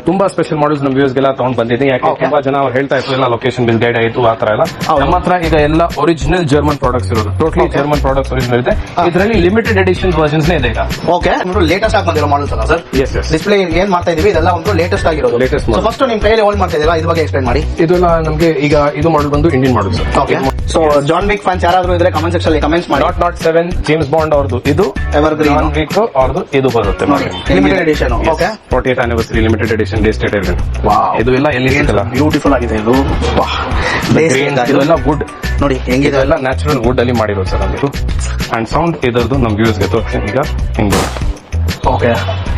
ತುಂಬಾ special models ನಮ್ಮ views ಗೆಲ್ಲ ತಗೊಂಡ್ ಬಂದಿದ್ದೀನಿ. ಯಾಕೆ ತುಂಬಾ ಜನ ಅವ್ರು ಹೇಳ್ತಾ ಇತ್ತು ಎಲ್ಲ ಲೊಕೇಶನ್ ಬಿಲ್ ಗೈಡ್ ಆಯ್ತು ಆತರ ಎಲ್ಲ. ನಮ್ಮ ಹತ್ರ ಈಗ ಎಲ್ಲ ಒರಿಜಿನಲ್ ಜರ್ಮನ್ ಪ್ರಾಡಕ್ಟ್ಸ್ ಇರೋದು, ಟೋಟಲಿ ಜರ್ಮನ್ ಪ್ರಾಡಕ್ಟ್ಸ್ ಒರಿಜಿನಲ್ ಇದೆ. ಇದರಲ್ಲಿ ಲಿಮಿಟೆಡ್ ಎಡಿಷನ್ ವರ್ಜನ್ಸ್ ಇದೆ ಈಗ. ಓಕೆ, ಲೇಟೆಸ್ಟ್ ಆಗಿ ಬಂದಿರೋ ಮಾಡಲ್ಸ್ ಅಲ್ಲ ಸರ್? S S. ಡಿಸ್ಪ್ಲೇ ಏನ್ ಮಾಡ್ತಾ ಇದೀವಿ ಇದೆಲ್ಲ ಒಂದು ಲೇಟೆಸ್ಟ್ ಆಗಿರೋದು. ಲೇಟೆಸ್ಟ್ ಫಸ್ಟ್ ನಿಮ್ ಕೈಯಲ್ಲಿ ಹೋಲ್ಡ್ ಮಾಡ್ತಾ ಇದೀರಾ, ಇದ್ರ ಬಗ್ಗೆ ಎಕ್ಸ್ಪ್ಲೈನ್ ಮಾಡಿ. ಇದೆಲ್ಲ ನಮಗೆ ಈಗ ಇದು ಮಾಡಲ್ ಬಂದು Indian model sir. Okay, so John Wick fans ಯಾರಾದ್ರೂ ಇದ್ರೆ ಕಮೆಂಟ್ ಸೆಕ್ಷನ್ ಅಲ್ಲಿ ಕಮೆಂಟ್ಸ್ ಮಾಡಿ. 007 ಜೇಮ್ಸ್ ಬಾಂಡ್ ಅವ್ರದ್ದು ಇದು, ಎವರ್ಗ್ರೀನ್ ಜಾನ್ ವಿಕ್ ಅವ್ರದ್ದು ಇದು ಬರುತ್ತೆ limited edition. Okay, 40th anniversary limited edition day state event. ಇದು ಎಲ್ಲ ಎಲ್ಲಿ ಸಿಗಲ್ಲ, ಬ್ಯೂಟಿಫುಲ್ ಆಗಿದೆ ಇದು. ಇದೆಲ್ಲ ವುಡ್ ನೋಡಿ ಹೆಂಗಿದೆ, ಎಲ್ಲ ನ್ಯಾಚುರಲ್ ವುಡ್ ಅಲ್ಲಿ ಮಾಡಿರೋದು ಸರ್. ಅದು ಅಂಡ್ ಸೌಂಡ್ ಇದರದ್ದು ನಮ್ ವ್ಯೂಸ್ ಗೆ ತೋರಿಸ್ತೀನಿ ಈಗ. ಹಿಂಗೆ ಓಕೆ,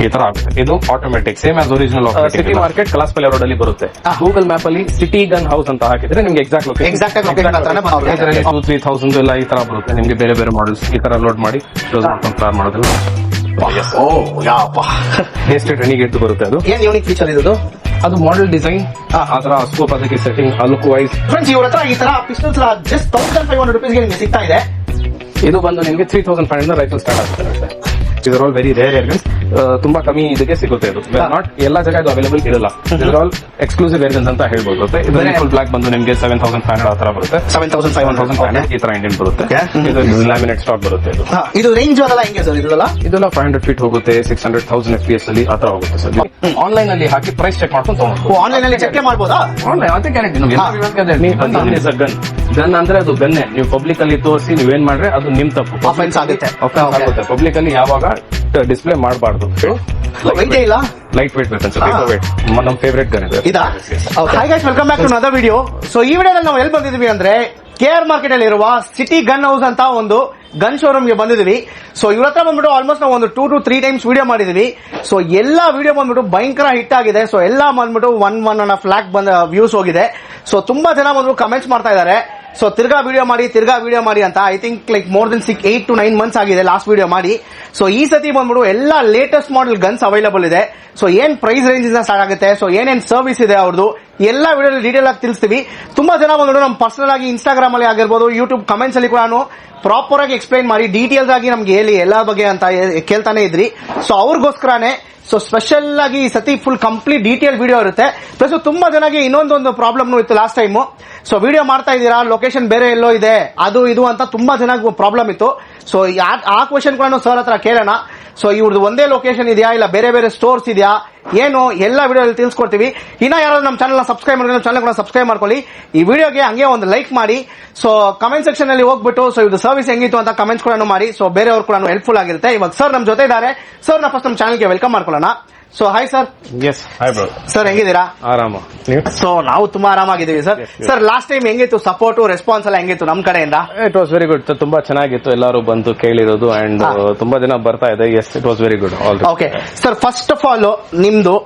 ಈ ತರ ಆಗುತ್ತೆ. ಇದು automatic same as original. City market Kalasipalya road ಅಲ್ಲಿ ಬರುತ್ತೆ. ಗೂಗಲ್ ಮ್ಯಾಪ್ ಅಲ್ಲಿ ಸಿಟಿ ಗನ್ ಹೌಸ್ ಅಂತ ಹಾಕಿದ್ರೆ ನಿಮ್ಗೆ ಎಕ್ಸಾಕ್ಟ್ ಲೊಕೇಶನ್ 2,000-3,000 ಎಲ್ಲ ಈ ತರ ಬರುತ್ತೆ ನಿಮ್ಗೆ. ಬೇರೆ ಬೇರೆ ಮಾಡಲ್ಸ್ ಈ ತರ ಲೋಡ್ ಮಾಡಿ ಕ್ಲೋಸ್ ಮಾಡ್ಕೊಂಡು ಪ್ಲಾನ್ ಮಾಡೋದಿಲ್ಲ. ಎಸ್ಟೇಟ್ ರೆನಿಗೇಟ್ ಬರುತ್ತೆ. ಅದು ಏನ್ ಯೂನಿಕ್ ಫೀಚರ್ ಇದು? ಅದು ಮಾಡೆಲ್ ಡಿಸೈನ್, ಅದರ ಸ್ಕೋಪ್, ಅದಕ್ಕೆ ಸೆಟ್ಟಿಂಗ್, ಲುಕ್ ವೈಸ್. ಫ್ರೆಂಡ್ಸ್, ಇವ್ರ ಹತ್ರ ಈ ತರ ಪಿಸ್ಟಲ್ಸ್ ಜಸ್ಟ್ 1,500 rupees ನಿಮ್ಗೆ ಸಿಗ್ತಾ ಇದೆ. ಇದು ಬಂದು ನಿಮ್ಗೆ 3,500 ರೈಫಲ್ ಸ್ಟಾರ್ಟ್ ಆಗುತ್ತೆ. ಇದರ್ ಆಲ್ ವೆರಿ ರೇರ್ ಏರ್ಗನ್ಸ್. ತುಂಬಾ ಕಮ್ಮಿ ಇದಕ್ಕೆ ಸಿಗುತ್ತೆ. ಇದು ನಾಟ್ ಎಲ್ಲ ಜಾಗ ಇದು ಅವೈಲೇಬಲ್ ಇರಲ್ಲ. ಇದರ್ ಆಲ್ ಎಕ್ಸ್ಕ್ಲೂಸಿವ್ ಏರ್ಗನ್ಸ್ ಅಂತ ಹೇಳ್ಬೋದು. ಇದರಲ್ಲಿ ಫುಲ್ ಬ್ಲಾಕ್ ಬಂದು ನಿಮಗೆ 7,500 ಆ ತರ ಬರುತ್ತೆ. 7,500 ಈ ತರ ಇಂಡಿಯನ್ ಬರುತ್ತೆ. ಇದು ಲ್ಯಾಮಿನೇಟ್ ಸ್ಟಾಕ್ ಬರುತ್ತೆ. ಇದು ರೇಂಜ್ ಅದಲ್ಲ ಹೆಂಗೆ ಸರ್? ಇದೆಲ್ಲ 500 feet ಹೋಗುತ್ತೆ, 600,000 FPS ಅಲ್ಲಿ ಆ ತರ ಹೋಗುತ್ತೆ ಸರ್. ಆನ್ಲೈನ್ ಅಲ್ಲಿ ಹಾಕಿ ಪ್ರೈಸ್ ಚೆಕ್ ಮಾಡ್ಕೊಂಡು ತಗೊಂಡು ಆನ್ಲೈನ್ ಅಲ್ಲಿ ಚೆಕ್ ಮಾಡ್ಬೋದಾ? ಆನ್ಲೈನ್ ಅದೇ ಗ್ಯಾರಂಟಿ. ಗನ್ ಅಂದ್ರೆ ಅದು ಗನ್ನೇ. ನೀವು ಪಬ್ಲಿಕ್ ಅಲ್ಲಿ ತೋರಿಸಿ ನೀವೇನ್ ಮಾಡ್ರೆ ಅದು ನಿಮ್ ತಪ್ಪು, ಆಫೆನ್ಸ್ ಆಗುತ್ತೆ. ಪಬ್ಲಿಕ್ ಅಲ್ಲಿ ಯಾವಾಗ ಡಿಸ್ಪ್ಲೇ ಮಾಡಬಾರ್ದು. ವೈಟ್ ಇಲ್ಲ, ಲೈಟ್ ವೇಟ್ ವೇಟ್ ನಮ್ ಫೇವರೇಟ್ ಗನ್ ಇದೆ. ಇದಾ? Hi guys, welcome back to another video. So ಈ ವಿಡಿಯೋದಲ್ಲಿ ನಾವು ಎಲ್ಲಿ ಬಂದಿದೀವಿ ಅಂದ್ರೆ KR ಮಾರ್ಕೆಟ್ ಅಲ್ಲಿ ಇರುವ ಸಿಟಿ ಗನ್ ಹೌಸ್ ಅಂತ ಒಂದು ಗನ್ ಶೋರೂಮ್ ಗೆ ಬಂದಿದೀವಿ. ಸೊ ಇವ್ರ ಹತ್ರ ಬಂದ್ಬಿಟ್ಟು ಆಲ್ಮೋಸ್ಟ್ ನಾವು ಒಂದು 2 to 3 times ವಿಡಿಯೋ ಮಾಡಿದೀವಿ. ಸೊ ಎಲ್ಲಾ ವಿಡಿಯೋ ಬಂದ್ಬಿಟ್ಟು ಭಯಂಕರ ಹಿಟ್ ಆಗಿದೆ. ಸೊ ಎಲ್ಲಾ ಬಂದ್ಬಿಟ್ಟು 1.5 lakh ವ್ಯೂಸ್ ಹೋಗಿದೆ. ಸೊ ತುಂಬಾ ಜನ ಬಂದ್ಬಿಟ್ಟು ಕಮೆಂಟ್ಸ್ ಮಾಡ್ತಾ ಇದಾರೆ. ಸೊ ತಿರ್ಗಾ ವಿಡಿಯೋ ಮಾಡಿ ಅಂತ. I think like more than 8 to 9 months ಆಗಿದೆ ಲಾಸ್ಟ್ ವಿಡಿಯೋ ಮಾಡಿ. ಸೊ ಈ ಸತಿ ಬಂದ್ಬಿಟ್ಟು ಎಲ್ಲಾ ಲೇಟೆಸ್ಟ್ ಮಾಡೆಲ್ ಗನ್ಸ್ ಅವೈಲೇಬಲ್ ಇದೆ. ಸೊ ಏನ್ ಪ್ರೈಸ್ ರೇಂಜ್ ಇಂದ ಸ್ಟಾರ್ಟ್ ಆಗುತ್ತೆ, ಸೊ ಏನೇನ್ ಸರ್ವಿಸ್ ಇದೆ ಅವ್ರದ್ದು ಎಲ್ಲಾ ವಿಡಿಯೋ ಡೀಟೇಲ್ ಆಗಿ ತಿಳಿಸ್ತೀವಿ. ತುಂಬಾ ಜನ ಬಂದ್ಬಿಟ್ಟು ನಮ್ಮ ಪರ್ಸನಲ್ ಆಗಿ ಇನ್ಸ್ಟಾಗ್ರಾಮ್ ಅಲ್ಲಿ ಆಗಿರ್ಬೋದು, ಯೂಟ್ಯೂಬ್ ಕಮೆಂಟ್ಸ್ ಅಲ್ಲಿ ಕೂಡ ಪ್ರಾಪರ್ ಆಗಿ ಎಕ್ಸ್ಪ್ಲೈನ್ ಮಾಡಿ ಡೀಟೇಲ್ಸ್ ಆಗಿ ನಮ್ಗೆ ಹೇಳಿ ಎಲ್ಲಾ ಬಗ್ಗೆ ಅಂತ ಕೇಳ್ತಾನೆ ಇದ್ರಿ. ಸೊ ಅವ್ರಿಗೋಸ್ಕರನೇ ಸೊ ಸ್ಪೆಷಲ್ ಆಗಿ ಈ ಸತಿ ಫುಲ್ ಕಂಪ್ಲೀಟ್ ಡೀಟೇಲ್ ವಿಡಿಯೋ ಇರುತ್ತೆ. ಪ್ಲಸ್ ತುಂಬಾ ಜನಗೆ ಇನ್ನೊಂದೊಂದು ಪ್ರಾಬ್ಲಮ್ ಇತ್ತು ಲಾಸ್ಟ್ ಟೈಮ್. ಸೊ ವಿಡಿಯೋ ಮಾಡ್ತಾ ಇದ್ದೀರಾ, ಲೊಕೇಶನ್ ಬೇರೆ ಎಲ್ಲೋ ಇದೆ, ಅದು ಇದು ಅಂತ ತುಂಬಾ ಜನಕ್ಕೆ ಪ್ರಾಬ್ಲಮ್ ಇತ್ತು. ಸೊ ಆ ಕ್ವೆಶ್ಚನ್ ಕೂಡ ಸರ್ ಹತ್ರ ಕೇಳೋಣ. ಸೊ ಇವ್ರದ್ದು ಒಂದೇ ಲೊಕೇಶನ್ ಇದೆಯಾ, ಇಲ್ಲ ಬೇರೆ ಬೇರೆ ಸ್ಟೋರ್ಸ್ ಇದೆಯಾ, ಏನು ಎಲ್ಲ ವಿಡಿಯೋದಲ್ಲಿ ತಿಳಿಸ್ಕೊಡ್ತೀವಿ. ಇನ್ನ ಯಾರಾದ್ರೂ ನಮ್ಮ ಚಾನಲ್ ಸಬ್ಸ್ಕ್ರೈಬ್ ಮಾಡಿದ್ರೆ ನಮ್ಮ ಚಾನಲ್ ಕೂಡ ಸಬ್ಸ್ಕ್ರೈಬ್ ಮಾಡ್ಕೊಳ್ಳಿ. ಈ ವಿಡಿಯೋಗೆ ಹಂಗೆ ಒಂದು ಲೈಕ್ ಮಾಡಿ. ಸೊ ಕಮೆಂಟ್ ಸೆಕ್ಷನ್ ಅಲ್ಲಿ ಹೋಗ್ಬಿಟ್ಟು ಸೊ ಇದು ಸರ್ವಿಸ್ ಹೆಂಗಿತ್ತು ಅಂತ ಕಮೆಂಟ್ಸ್ ಕೂಡ ಮಾಡಿ. ಸೊ ಬೇರೆಯವ್ರು ಕೂಡ ಹೆಲ್ಪ್ಫುಲ್ ಆಗಿರುತ್ತೆ. ಇವಾಗ ಸರ್ ನಮ್ಮ ಜೊತೆ ಇದ್ದಾರೆ. ಸರ್ ನ ಫಸ್ಟ್ ನಮ್ಮ ಚಾನಲ್ಗೆ ವೆಲ್ಕಮ್ ಮಾಡ್ಕೊಳ್ಳೋಣ. So hi sir. Yes, hi bro. Sir ಹೆಂಗಿದ್ದೀರಾ? ಆರಾಮ. ಸೊ ನಾವು ತುಂಬಾ ಆರಾಮಾಗಿದ್ದೀವಿ ಸರ್. ಸರ್ ಲಾಸ್ಟ್ ಟೈಮ್ ಹೆಂಗಿತ್ತು ಸಪೋರ್ಟ್ ರೆಸ್ಪಾನ್ಸ್ ಎಲ್ಲ ಹೆಂಗಿತ್ತು ನಮ್ಮ ಕಡೆಯಿಂದ? It was very good. ತುಂಬಾ ಚೆನ್ನಾಗಿತ್ತು. ಎಲ್ಲರೂ ಬಂದು ಕೇಳಿರೋದು ಅಂಡ್ ತುಂಬಾ ಜನ ಬರ್ತಾ ಇದೆ. Yes, it was very good. Okay sir, first of all ನಿಮ್ದು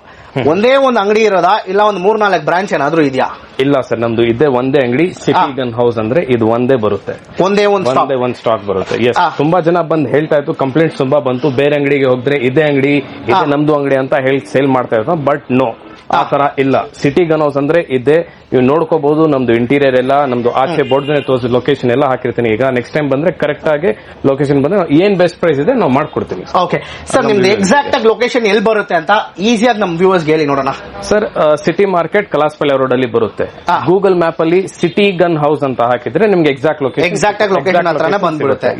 ಒಂದೇ ಒಂದು ಅಂಗಡಿ ಇರೋದಾ, ಇಲ್ಲ ಒಂದು 3-4 ಬ್ರಾಂಚ್ ಏನಾದ್ರು ಇದೆಯಾ? ಇಲ್ಲ ಸರ್, ನಮ್ದು ಇದೇ ಒಂದೇ ಅಂಗಡಿ. ಸಿಟಿ ಗನ್ ಹೌಸ್ ಅಂದ್ರೆ ಇದು ಒಂದೇ ಬರುತ್ತೆ, ಒಂದೇ ಒಂದು ಸ್ಟಾಕ್ ಬರುತ್ತೆ. ಎಸ್, ತುಂಬಾ ಜನ ಬಂದು ಹೇಳ್ತಾ ಇತ್ತು, ಕಂಪ್ಲೇಂಟ್ಸ್ ತುಂಬಾ ಬಂತು. ಬೇರೆ ಅಂಗಡಿಗೆ ಹೋದ್ರೆ ಇದೇ ಅಂಗಡಿ, ಇದೇ ನಮ್ದು ಅಂಗಡಿ ಅಂತ ಹೇಳಿ ಸೇಲ್ ಮಾಡ್ತಾ ಇದ್ರು. ಬಟ್ ನೋ, ಆ ತರ ಇಲ್ಲ. ಸಿಟಿ ಗನ್ ಹೌಸ್ ಅಂದ್ರೆ ಇದೇ. ನೀವು ನೋಡ್ಕೋಬಹುದು ನಮ್ದು ಇಂಟೀರಿಯರ್ ಎಲ್ಲ, ನಮ್ದು ಆಚೆ ಬೋರ್ಡ್ ತೋರಿಸಿ ಲೊಕೇಶನ್ ಎಲ್ಲ ಹಾಕಿರ್ತೀನಿ. ಈಗ ನೆಕ್ಸ್ಟ್ ಟೈಮ್ ಬಂದ್ರೆ ಕರೆಕ್ಟ್ ಆಗಿ ಲೊಕೇಶನ್ ಬಂದ್ರೆ ಏನ್ ಬೆಸ್ಟ್ ಪ್ರೈಸ್ ಇದೆ ನಾವು ಮಾಡ್ಕೊಡ್ತೀವಿ. ಓಕೆ ಸರ್, ನಿಮ್ದು ಎಕ್ಸಾಕ್ಟ್ ಆಗಿ ಲೊಕೇಶನ್ ಎಲ್ಲಿ ಬರುತ್ತೆ ಅಂತ ಈಸಿಯಾಗಿ ನಮ್ ವ್ಯೂವರ್ಸ್ ಹೇಳಿ ನೋಡೋಣ. Sir, city market Kalasipalya road ಅಲ್ಲಿ ಬರುತ್ತೆ. ಗೂಗಲ್ ಮ್ಯಾಪ್ ಅಲ್ಲಿ ಸಿಟಿ ಗನ್ ಹೌಸ್ ಅಂತ ಹಾಕಿದ್ರೆ ನಿಮ್ಗೆ ಎಕ್ಸಾಕ್ಟ್ ಲೊಕೇಶನ್ ಹತ್ರನೇ ಬಂದ್ಬಿಡುತ್ತೆ.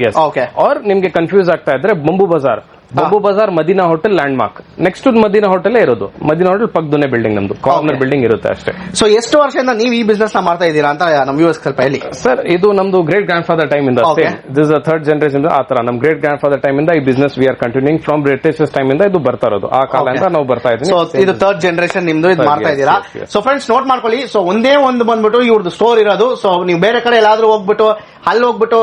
ಆರ್ ನಿಮ್ಗೆ ಕನ್ಫ್ಯೂಸ್ ಆಗ್ತಾ ಇದ್ರೆ bamboo Bazaar Madina hotel land mark next Madina hotel ಇರೋದು. ಮದೀನಾ ಹೋಟೆಲ್ ಪಕ್ಕದನೇ ಬಿಲ್ಡಿಂಗ್, ನಮ್ದು ಕಾರ್ನರ್ ಬಿಲ್ಡಿಂಗ್ ಇರುತ್ತೆ ಅಷ್ಟೇ. ಸೊ ಎಷ್ಟು ವರ್ಷದಿಂದ ನೀವು ಈ ಬಿಸ್ನೆಸ್ ನ ಮಾಡ್ತಾ ಇದ್ದೀರಾ ಅಂತ ನಮ್ಮ ವ್ಯೂವರ್ಸ್ ಸ್ವಲ್ಪ ಹೇಳಿ. ಸರ್, ಇದು ನಮ್ದು ಗ್ರೇಟ್ ಗ್ರಾಂಡ್ ಫಾದರ್ ಟೈಮ್ ಇಂದ, ದಿಸ್ ಥರ್ಡ್ ಜನರೇಷನ್ ಆ ತರ. ನಮ್ ಗ್ರೇಟ್ ಗ್ರಾಂಡ್ ಫಾದರ್ ಟೈಮ್ ಇಂದ ಈ business we are continuing from British time ಇಂದ ಇದು ಬರ್ತಾ ಇರೋದು. ಆ ಕಾಲದಿಂದ ನಾವು ಬರ್ತಾ ಇದ್ದೀವಿ. ಸೊ ಇದು ಥರ್ಡ್ ಜನರೇಷನ್ ನಿಮ್ದು ಇದು ಮಾಡ್ತಾ ಇದ್ದೀರಾ. ಸೊ ಫ್ರೆಂಡ್ಸ್ ನೋಟ್ ಮಾಡ್ಕೊಳ್ಳಿ. ಸೊ ಒಂದೇ ಒಂದು ಬಂದ್ಬಿಟ್ಟು ಇವ್ರದ್ದು ಸ್ಟೋರ್ ಇರೋದು. ಸೊ ನೀವು ಬೇರೆ ಕಡೆ ಎಲ್ಲಾದ್ರೂ ಹೋಗ್ಬಿಟ್ಟು ಅಲ್ಲಿ ಹೋಗ್ಬಿಟ್ಟು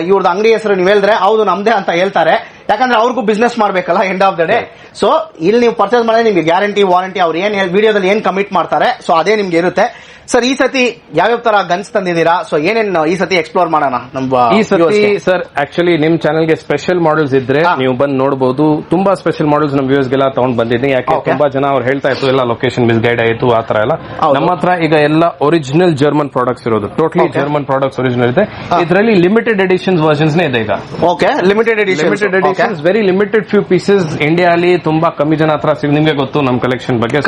ಇವ್ರದ್ದು ಅಂಗಡಿ ಹೆಸರು ನೀವು ಹೇಳಿದ್ರೆ ಹೌದು ನಮ್ದೇ ಅಂತ ಹೇಳ್ತಾರೆ. ಯಾಕಂದ್ರೆ ಅವ್ರಿಗೂ ಬಿಸ್ನೆಸ್ ಮಾಡ್ಬೇಕಲ್ಲ end of the day. So ಇಲ್ಲಿ ನೀವು ಪರ್ಚೇಸ್ ಮಾಡಿದ್ರೆ ನಿಮ್ಗೆ ಗ್ಯಾರಂಟಿ ವಾರಂಟಿ ಅವ್ರು ಏನ್ ವಿಡಿಯೋದಲ್ಲಿ ಏನ್ ಕಮಿಟ್ ಮಾಡ್ತಾರೆ ಸೊ ಅದೇ ನಿಮ್ಗೆ ಇರುತ್ತೆ. ಸರ್ ಈ ಸತಿ ಯಾವ್ಯಾವ ತರ ಗನ್ಸ್ ತಂದಿದ್ದೀರಾ? ಸೊ ಏನೇನ್ ಈ ಸತಿ ಎಕ್ಸ್ಪ್ಲೋರ್ ಮಾಡೋಣ ನಮ್ಮ ಈ ಸತಿ ಸರ್ ಆಕ್ಚುಲಿ ನಿಮ್ ಚಾನಲ್ ಗೆ ಸ್ಪೆಷಲ್ ಮಾಡಲ್ಸ್ ಇದ್ರೆ ನೀವು ಬಂದು ನೋಡಬಹುದು. ತುಂಬಾ ಸ್ಪೆಷಲ್ ಮಾಡಲ್ಸ್ ನಮ್ ವ್ಯೂಸ್ ಗೆಲ್ಲ ತಗೊಂಡ್ ಬಂದಿದ್ದೀನಿ. ಯಾಕೆ ತುಂಬಾ ಜನ ಅವ್ರು ಹೇಳ್ತಾ ಇತ್ತು ಎಲ್ಲ ಲೊಕೇಶನ್ ಮಿಸ್ ಗೈಡ್ ಆಯ್ತು ಆ ತರ ಎಲ್ಲ. ನಮ್ಮ ಹತ್ರ ಈಗ ಎಲ್ಲ ಒರಿಜಿನಲ್ ಜರ್ಮನ್ ಪ್ರಾಡಕ್ಟ್ಸ್ ಇರೋದು, ಟೋಟಲಿ ಜರ್ಮನ್ ಪ್ರಾಡಕ್ಟ್ಸ್ ಒರಿಜಿನಲ್ ಇದೆ. ಇದರಲ್ಲಿ ಲಿಮಿಟೆಡ್ ಎಡಿಷನ್ಸ್ ವರ್ಷನ್ಸ್ ಇದೆ ಈಗ. Okay, limited editions very limited few pieces. India ಅಲ್ಲಿ ತುಂಬಾ ಕಮ್ಮಿ ಜನ ಹತ್ರ ನಿಮ್ಗೆ ಗೊತ್ತು ನಮ್ಮ ಕಲೆಕ್ಷನ್ ಬಗ್ಗೆ.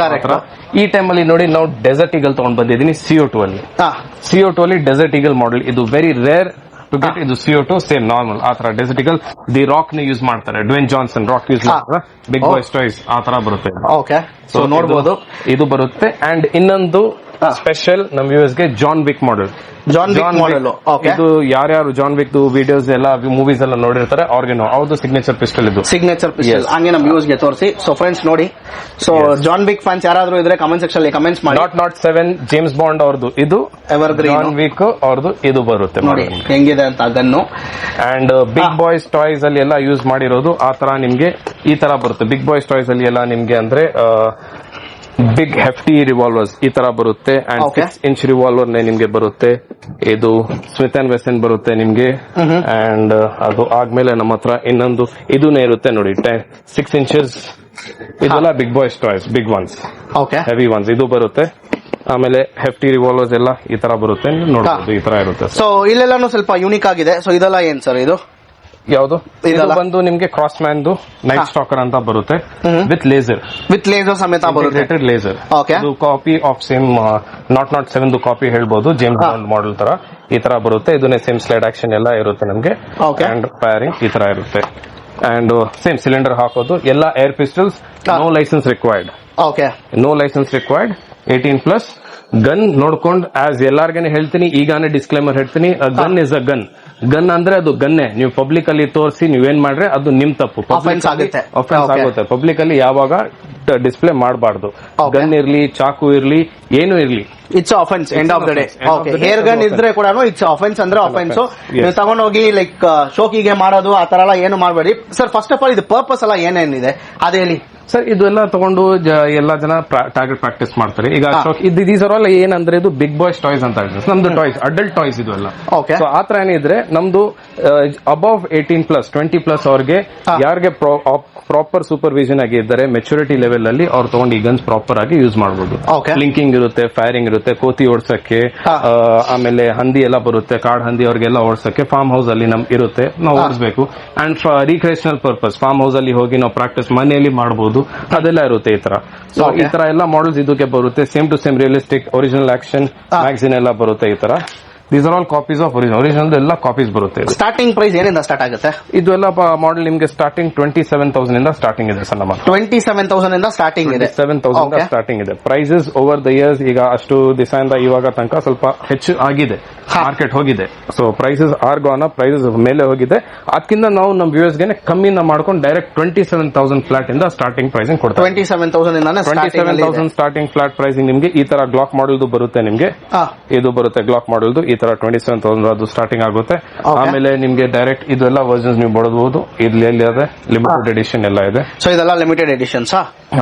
ಈ ಟೈಮ್ ಅಲ್ಲಿ ನೋಡಿ ನಾವು ಡೆಸರ್ಟ್ ಈಗಲ್ ತಗೊಂಡ್ ಬಂದಿದ್ದೀನಿ CO2 ಅಲ್ಲಿ. CO2 ಅಲ್ಲಿ ಡೆಸರ್ಟ್ ಈಗಲ್ ಮಾಡೆಲ್, ಇದು ವೆರಿ ರೇರ್ ಟು ಗೆಟ್. ಇದು CO2 ಸೇಮ್ ನಾರ್ಮಲ್ ಆ ತರ ಡೆಸರ್ಟ್ ಈಗಲ್. ದಿ ರಾಕ್ ನ ಯೂಸ್ ಮಾಡ್ತಾರೆ, ಡ್ವೇನ್ ಜಾನ್ಸನ್ ರಾಕ್ ಯೂಸ್ ಮಾಡ್ತಾರೆ. ಬಿಗ್ ಬಾಯ್ಸ್ ಟಾಯ್ಸ್ ಆ ತರ ಬರುತ್ತೆ. ಓಕೆ, ಸೊ ನೋಡಬಹುದು ಇದು ಬರುತ್ತೆ. ಅಂಡ್ ಇನ್ನೊಂದು ಸ್ಪೆಷಲ್ ನಮ್ ವ್ಯೂಸ್ ಗೆ John Wick model. John model ಇದು ಯಾರ್ಯಾರು ಜಾನ್ ವಿಕ್ ವಿಡಿಯೋಸ್ ಎಲ್ಲ ಮೂವೀಸ್ ಎಲ್ಲ ನೋಡಿರ್ತಾರೆ ಅವ್ರಿಗೆ ಅವ್ರದ್ದು ಸಿಗ್ನೇಚರ್ ಪಿಸ್ಟಲ್. ಇದು ಸಿಗ್ನೇಚರ್ ಪಿಸ್ಟಲ್ ಹಂಗೆ ನಮ್ ವ್ಯೂಸ್ ಗೆ ತೋರಿಸಿ. ಸೊ ಫ್ರೆಂಡ್ಸ್ ನೋಡಿ, ಸೊ ಜಾನ್ ವಿಕ್ ಫ್ಯಾನ್ಸ್ ಯಾರಾದ್ರೂ ಇದ್ರೆ ಕಮೆಂಟ್ ಸೆಕ್ಷನ್ ಅಲ್ಲಿ ಕಮೆಂಟ್ಸ್ ಮಾಡಿ. ನಾಟ್ 7 ಜೇಮ್ಸ್ ಬಾಂಡ್ ಅವ್ರದ್ದು ಇದು ಎವರ್ಗ್ರೀನ್. ಜಾನ್ ವಿಕ್ ಅವ್ರದ್ದು ಇದು ಬರುತ್ತೆ ನೋಡಿ ಹೆಂಗಿದೆ ಅಂತ gun. And big boys toys ಅಲ್ಲಿ ಎಲ್ಲ ಯೂಸ್ ಮಾಡಿರೋದು ಆ ತರ ನಿಮ್ಗೆ ಈ ತರ ಬರುತ್ತೆ. ಬಿಗ್ ಬಾಯ್ಸ್ ಟಾಯ್ಸ್ ಅಲ್ಲಿ ಎಲ್ಲ ನಿಮ್ಗೆ ಅಂದ್ರೆ ಬಿಗ್ ಹೆಫ್ಟಿ ರಿವಾಲ್ವರ್ಸ್ ಈ ತರ ಬರುತ್ತೆ. ಅಂಡ್ 6 ಇಂಚ್ ರಿವಾಲ್ವರ್ ನಿಮ್ಗೆ ಬರುತ್ತೆ. ಇದು ಸ್ಮಿತ್ ಅಂಡ್ ವೆಸನ್ ಬರುತ್ತೆ ನಿಮ್ಗೆ. ಅಂಡ್ ಅದು ಆದ್ಮೇಲೆ ನಮ್ಮ ಹತ್ರ ಇನ್ನೊಂದು ಇದನ್ನೇ ಇರುತ್ತೆ ನೋಡಿ, 6 ಇಂಚಸ್. ಇದೆಲ್ಲ big boys toys, big ones, heavy ones ಇದು ಬರುತ್ತೆ. ಆಮೇಲೆ ಹೆಫ್ಟಿ ರಿವಾಲ್ವರ್ಸ್ ಎಲ್ಲ ಈ ತರ ಬರುತ್ತೆ, ನೋಡಬಹುದು ಈ ತರ ಇರುತ್ತೆ. ಸೊ ಇಲ್ಲೆಲ್ಲಾನು ಸ್ವಲ್ಪ ಯೂನಿಕ್ ಆಗಿದೆ. ಸೊ ಇದೆಲ್ಲ ಏನ್ ಸರ್ ಇದು? ಯಾವುದು ಇದು ಬಂದು ನಿಮ್ಗೆ ಕ್ರಾಸ್ ಮ್ಯಾನ್ ನೈಟ್ ಸ್ಟಾಕರ್ ಅಂತ ಬರುತ್ತೆ ವಿತ್ ಲೇಸರ್ ಸಮೇತ ಬರುತ್ತೆ. ಲೇಸರ್ ಇದು copy of same naught 7 copy ಹೇಳ್ಬೋದು, ಜೇಮ್ಸ್ ಬಾಂಡ್ ಮಾಡೆಲ್ ತರ ಈ ತರ ಬರುತ್ತೆ. ಇದನ್ನೇ ಸೇಮ್ ಸ್ಲೈಡ್ ಆಕ್ಷನ್ ಎಲ್ಲ ಇರುತ್ತೆ ನಮ್ಗೆ. ಅಂಡ್ ಫೈರಿಂಗ್ ಈ ತರ ಇರುತ್ತೆ. ಅಂಡ್ ಸೇಮ್ ಸಿಲಿಂಡರ್ ಹಾಕೋದು ಎಲ್ಲ air pistols. No license required. No license required. 18+ gun ನೋಡ್ಕೊಂಡು ಆಸ್ ಎಲ್ಲಾರ್ಗೇನೆ ಹೇಳ್ತೀನಿ, ಈಗಾನೇ ಡಿಸ್ಕ್ಲೇಮರ್ ಹೇಳ್ತೀನಿ, gun is a gun. Gun ಅಂದ್ರೆ ಅದು ಗನ್ನೇ. ನೀವು ಪಬ್ಲಿಕ್ ಅಲ್ಲಿ ತೋರಿಸಿ ನೀವೇನ್ ಮಾಡ್ರೆ ಅದು ನಿಮ್ ತಪ್ಪು, ಅಫೆನ್ಸ್ ಆಗುತ್ತೆ. ಪಬ್ಲಿಕ್ ಅಲ್ಲಿ ಯಾವಾಗ ಡಿಸ್ಪ್ಲೇ ಮಾಡಬಾರ್ದು. ಗನ್ ಇರ್ಲಿ, ಚಾಕು ಇರ್ಲಿ, ಏನು ಇರ್ಲಿ, it's offence end of the day. Air gun ಇದ್ರೆ ಕೂಡ ಇಟ್ಸ್ ಅಫೆನ್ಸ್ ಅಂದ್ರೆ ಅಫೆನ್ಸ್. ನೀವು ತಗೊಂಡೋಗಿ ಲೈಕ್ ಶೋಕಿಗೆ ಮಾಡೋದು ಆ ತರ ಎಲ್ಲ ಏನು ಮಾಡಬೇಡಿ ಸರ್. ಫಸ್ಟ್ ಆಫ್ ಆಲ್ ಇದು ಪರ್ಪಸ್ ಎಲ್ಲ ಏನೇನಿದೆ ಅದೇ ಹೇಳಿ ಸರ್. ಇದೆಲ್ಲ ತಗೊಂಡು ಎಲ್ಲಾ ಜನ ಟಾರ್ಗೆಟ್ ಪ್ರಾಕ್ಟೀಸ್ ಮಾಡ್ತಾರೆ. ಈಗ ದೀಸ್ ಆರ್ ಆಲ್ ಏನಂದ್ರೆ ಇದು ಬಿಗ್ ಬಾಯ್ಸ್ ಟಾಯ್ಸ್ ಅಂತ ಇದೆ. ನಮ್ದು ಟಾಯ್ಸ್ ಅಡಲ್ಟ್ ಟಾಯ್ಸ್ ಇದು ಎಲ್ಲ. ಸೊ ಆತರ ಏನಿದ್ರೆ ನಮ್ದು ಅಬೌವ್ 18+, 20+ ಅವ್ರಿಗೆ ಯಾರಿಗೆ ಪ್ರಾಪರ್ ಸೂಪರ್ವಿಷನ್ ಆಗಿ ಇದ್ದಾರೆ, ಮೆಚುರಿಟಿ ಲೆವೆಲ್ ಅಲ್ಲಿ ಅವ್ರು ತಗೊಂಡು ಈ ಗನ್ಸ್ ಪ್ರಾಪರ್ ಆಗಿ ಯೂಸ್ ಮಾಡಬಹುದು. ಬ್ಲಿಂಕಿಂಗ್ ಇರುತ್ತೆ, ಫೈರಿಂಗ್ ಇರುತ್ತೆ, ಕೋತಿ ಓಡಿಸಕ್ಕೆ, ಆಮೇಲೆ ಹಂದಿ ಎಲ್ಲ ಬರುತ್ತೆ, ಕಾಡ್ ಹಂದಿ ಅವ್ರಿಗೆಲ್ಲ ಓಡಿಸಕ್ಕೆ ಫಾರ್ಮ್ ಹೌಸ್ ಅಲ್ಲಿ ನಮ್ ಇರುತ್ತೆ, ನಾವು ಓಡಿಸಬೇಕು. And recreational purpose farm house ಅಲ್ಲಿ ಹೋಗಿ ನಾವು ಪ್ರಾಕ್ಟೀಸ್ ಮನೆಯಲ್ಲಿ ಮಾಡಬಹುದು, ಅದೆಲ್ಲ ಇರುತ್ತೆ ಈ ತರ. ಸೊ ಈ ತರ ಎಲ್ಲ ಮಾಡೆಲ್ಸ್ ಇದಕ್ಕೆ ಬರುತ್ತೆ. Same to same realistic original action magazine ಎಲ್ಲ ಬರುತ್ತೆ ಈ ತರ. These are all copies of original ಎಲ್ಲ ಕಾಪೀಸ್ ಬರುತ್ತೆ. ಸ್ಟಾರ್ಟಿಂಗ್ ಪ್ರೈಸ್ ಏನಿಂದ ಸ್ಟಾರ್ಟ್ ಆಗುತ್ತೆ? ಇದು ಎಲ್ಲ ಮಾಡೆಲ್ ನಿಮಗೆ ಸ್ಟಾರ್ಟಿಂಗ್ 27,000 ಇಂದ ಸ್ಟಾರ್ಟಿಂಗ್ ಇದೆ ಸರ್. ನಮ್ಮ 27,000 ಇಂದ ಸ್ಟಾರ್ಟಿಂಗ್ ಇದೆ. 27,000 ಸ್ಟಾರ್ಟಿಂಗ್ ಇದೆ. ಪ್ರೈಸಸ್ ಓವರ್ ದ ಇಯರ್ಸ್ ಈಗ ಅಷ್ಟು ದಿವಸದಿಂದ ಇವಾಗ ತನಕ ಸ್ವಲ್ಪ ಹೆಚ್ಚು ಆಗಿದೆ, ಮಾರ್ಕೆಟ್ ಹೋಗಿದೆ. So prices are gone up, prices ಮೇಲೆ ಹೋಗಿದೆ. ಅದಕ್ಕಿಂತ ನಾವು ನಮ್ಮ ವ್ಯೂವರ್ಸ್ ಗೆ ಕಮ್ಮಿನ ಮಾಡ್ಕೊಂಡು ಡೈರೆಕ್ಟ್ 27,000 ಫ್ಲಾಟ್ ಇಂದ ಸ್ಟಾರ್ಟಿಂಗ್ ಪ್ರೈಸಿಂಗ್ ಕೊಡ್ತಾರೆ. 27,000 ಸ್ಟಾರ್ಟಿಂಗ್ ಫ್ಲಾಟ್ ಪ್ರೈಸಿಂಗ್ ನಿಮಗೆ ಈ ತರ ಗ್ಲಾಕ್ ಮಾಡೆಲ್ದು ಬರುತ್ತೆ. ನಿಮಗೆ ಇದು ಬರುತ್ತೆ ಗ್ಲಾಕ್ ಮಾಡೆಲ್ದು ಈ ತರ 27,000 ಅದು ಸ್ಟಾರ್ಟಿಂಗ್ ಆಗುತ್ತೆ. ಆಮೇಲೆ ನಿಮ್ಗೆ ಡೈರೆಕ್ಟ್ ಇದೆಲ್ಲ ವರ್ಜನ್ಸ್ ನೀವು ಬಳಸಬಹುದು. ಇಲ್ಲಿ ಇದೆ ಲಿಮಿಟೆಡ್ ಎಡಿಷನ್ ಎಲ್ಲ ಇದೆ. ಸೊ ಇದೆಲ್ಲ ಲಿಮಿಟೆಡ್ ಎಡಿಷನ್ಸ್.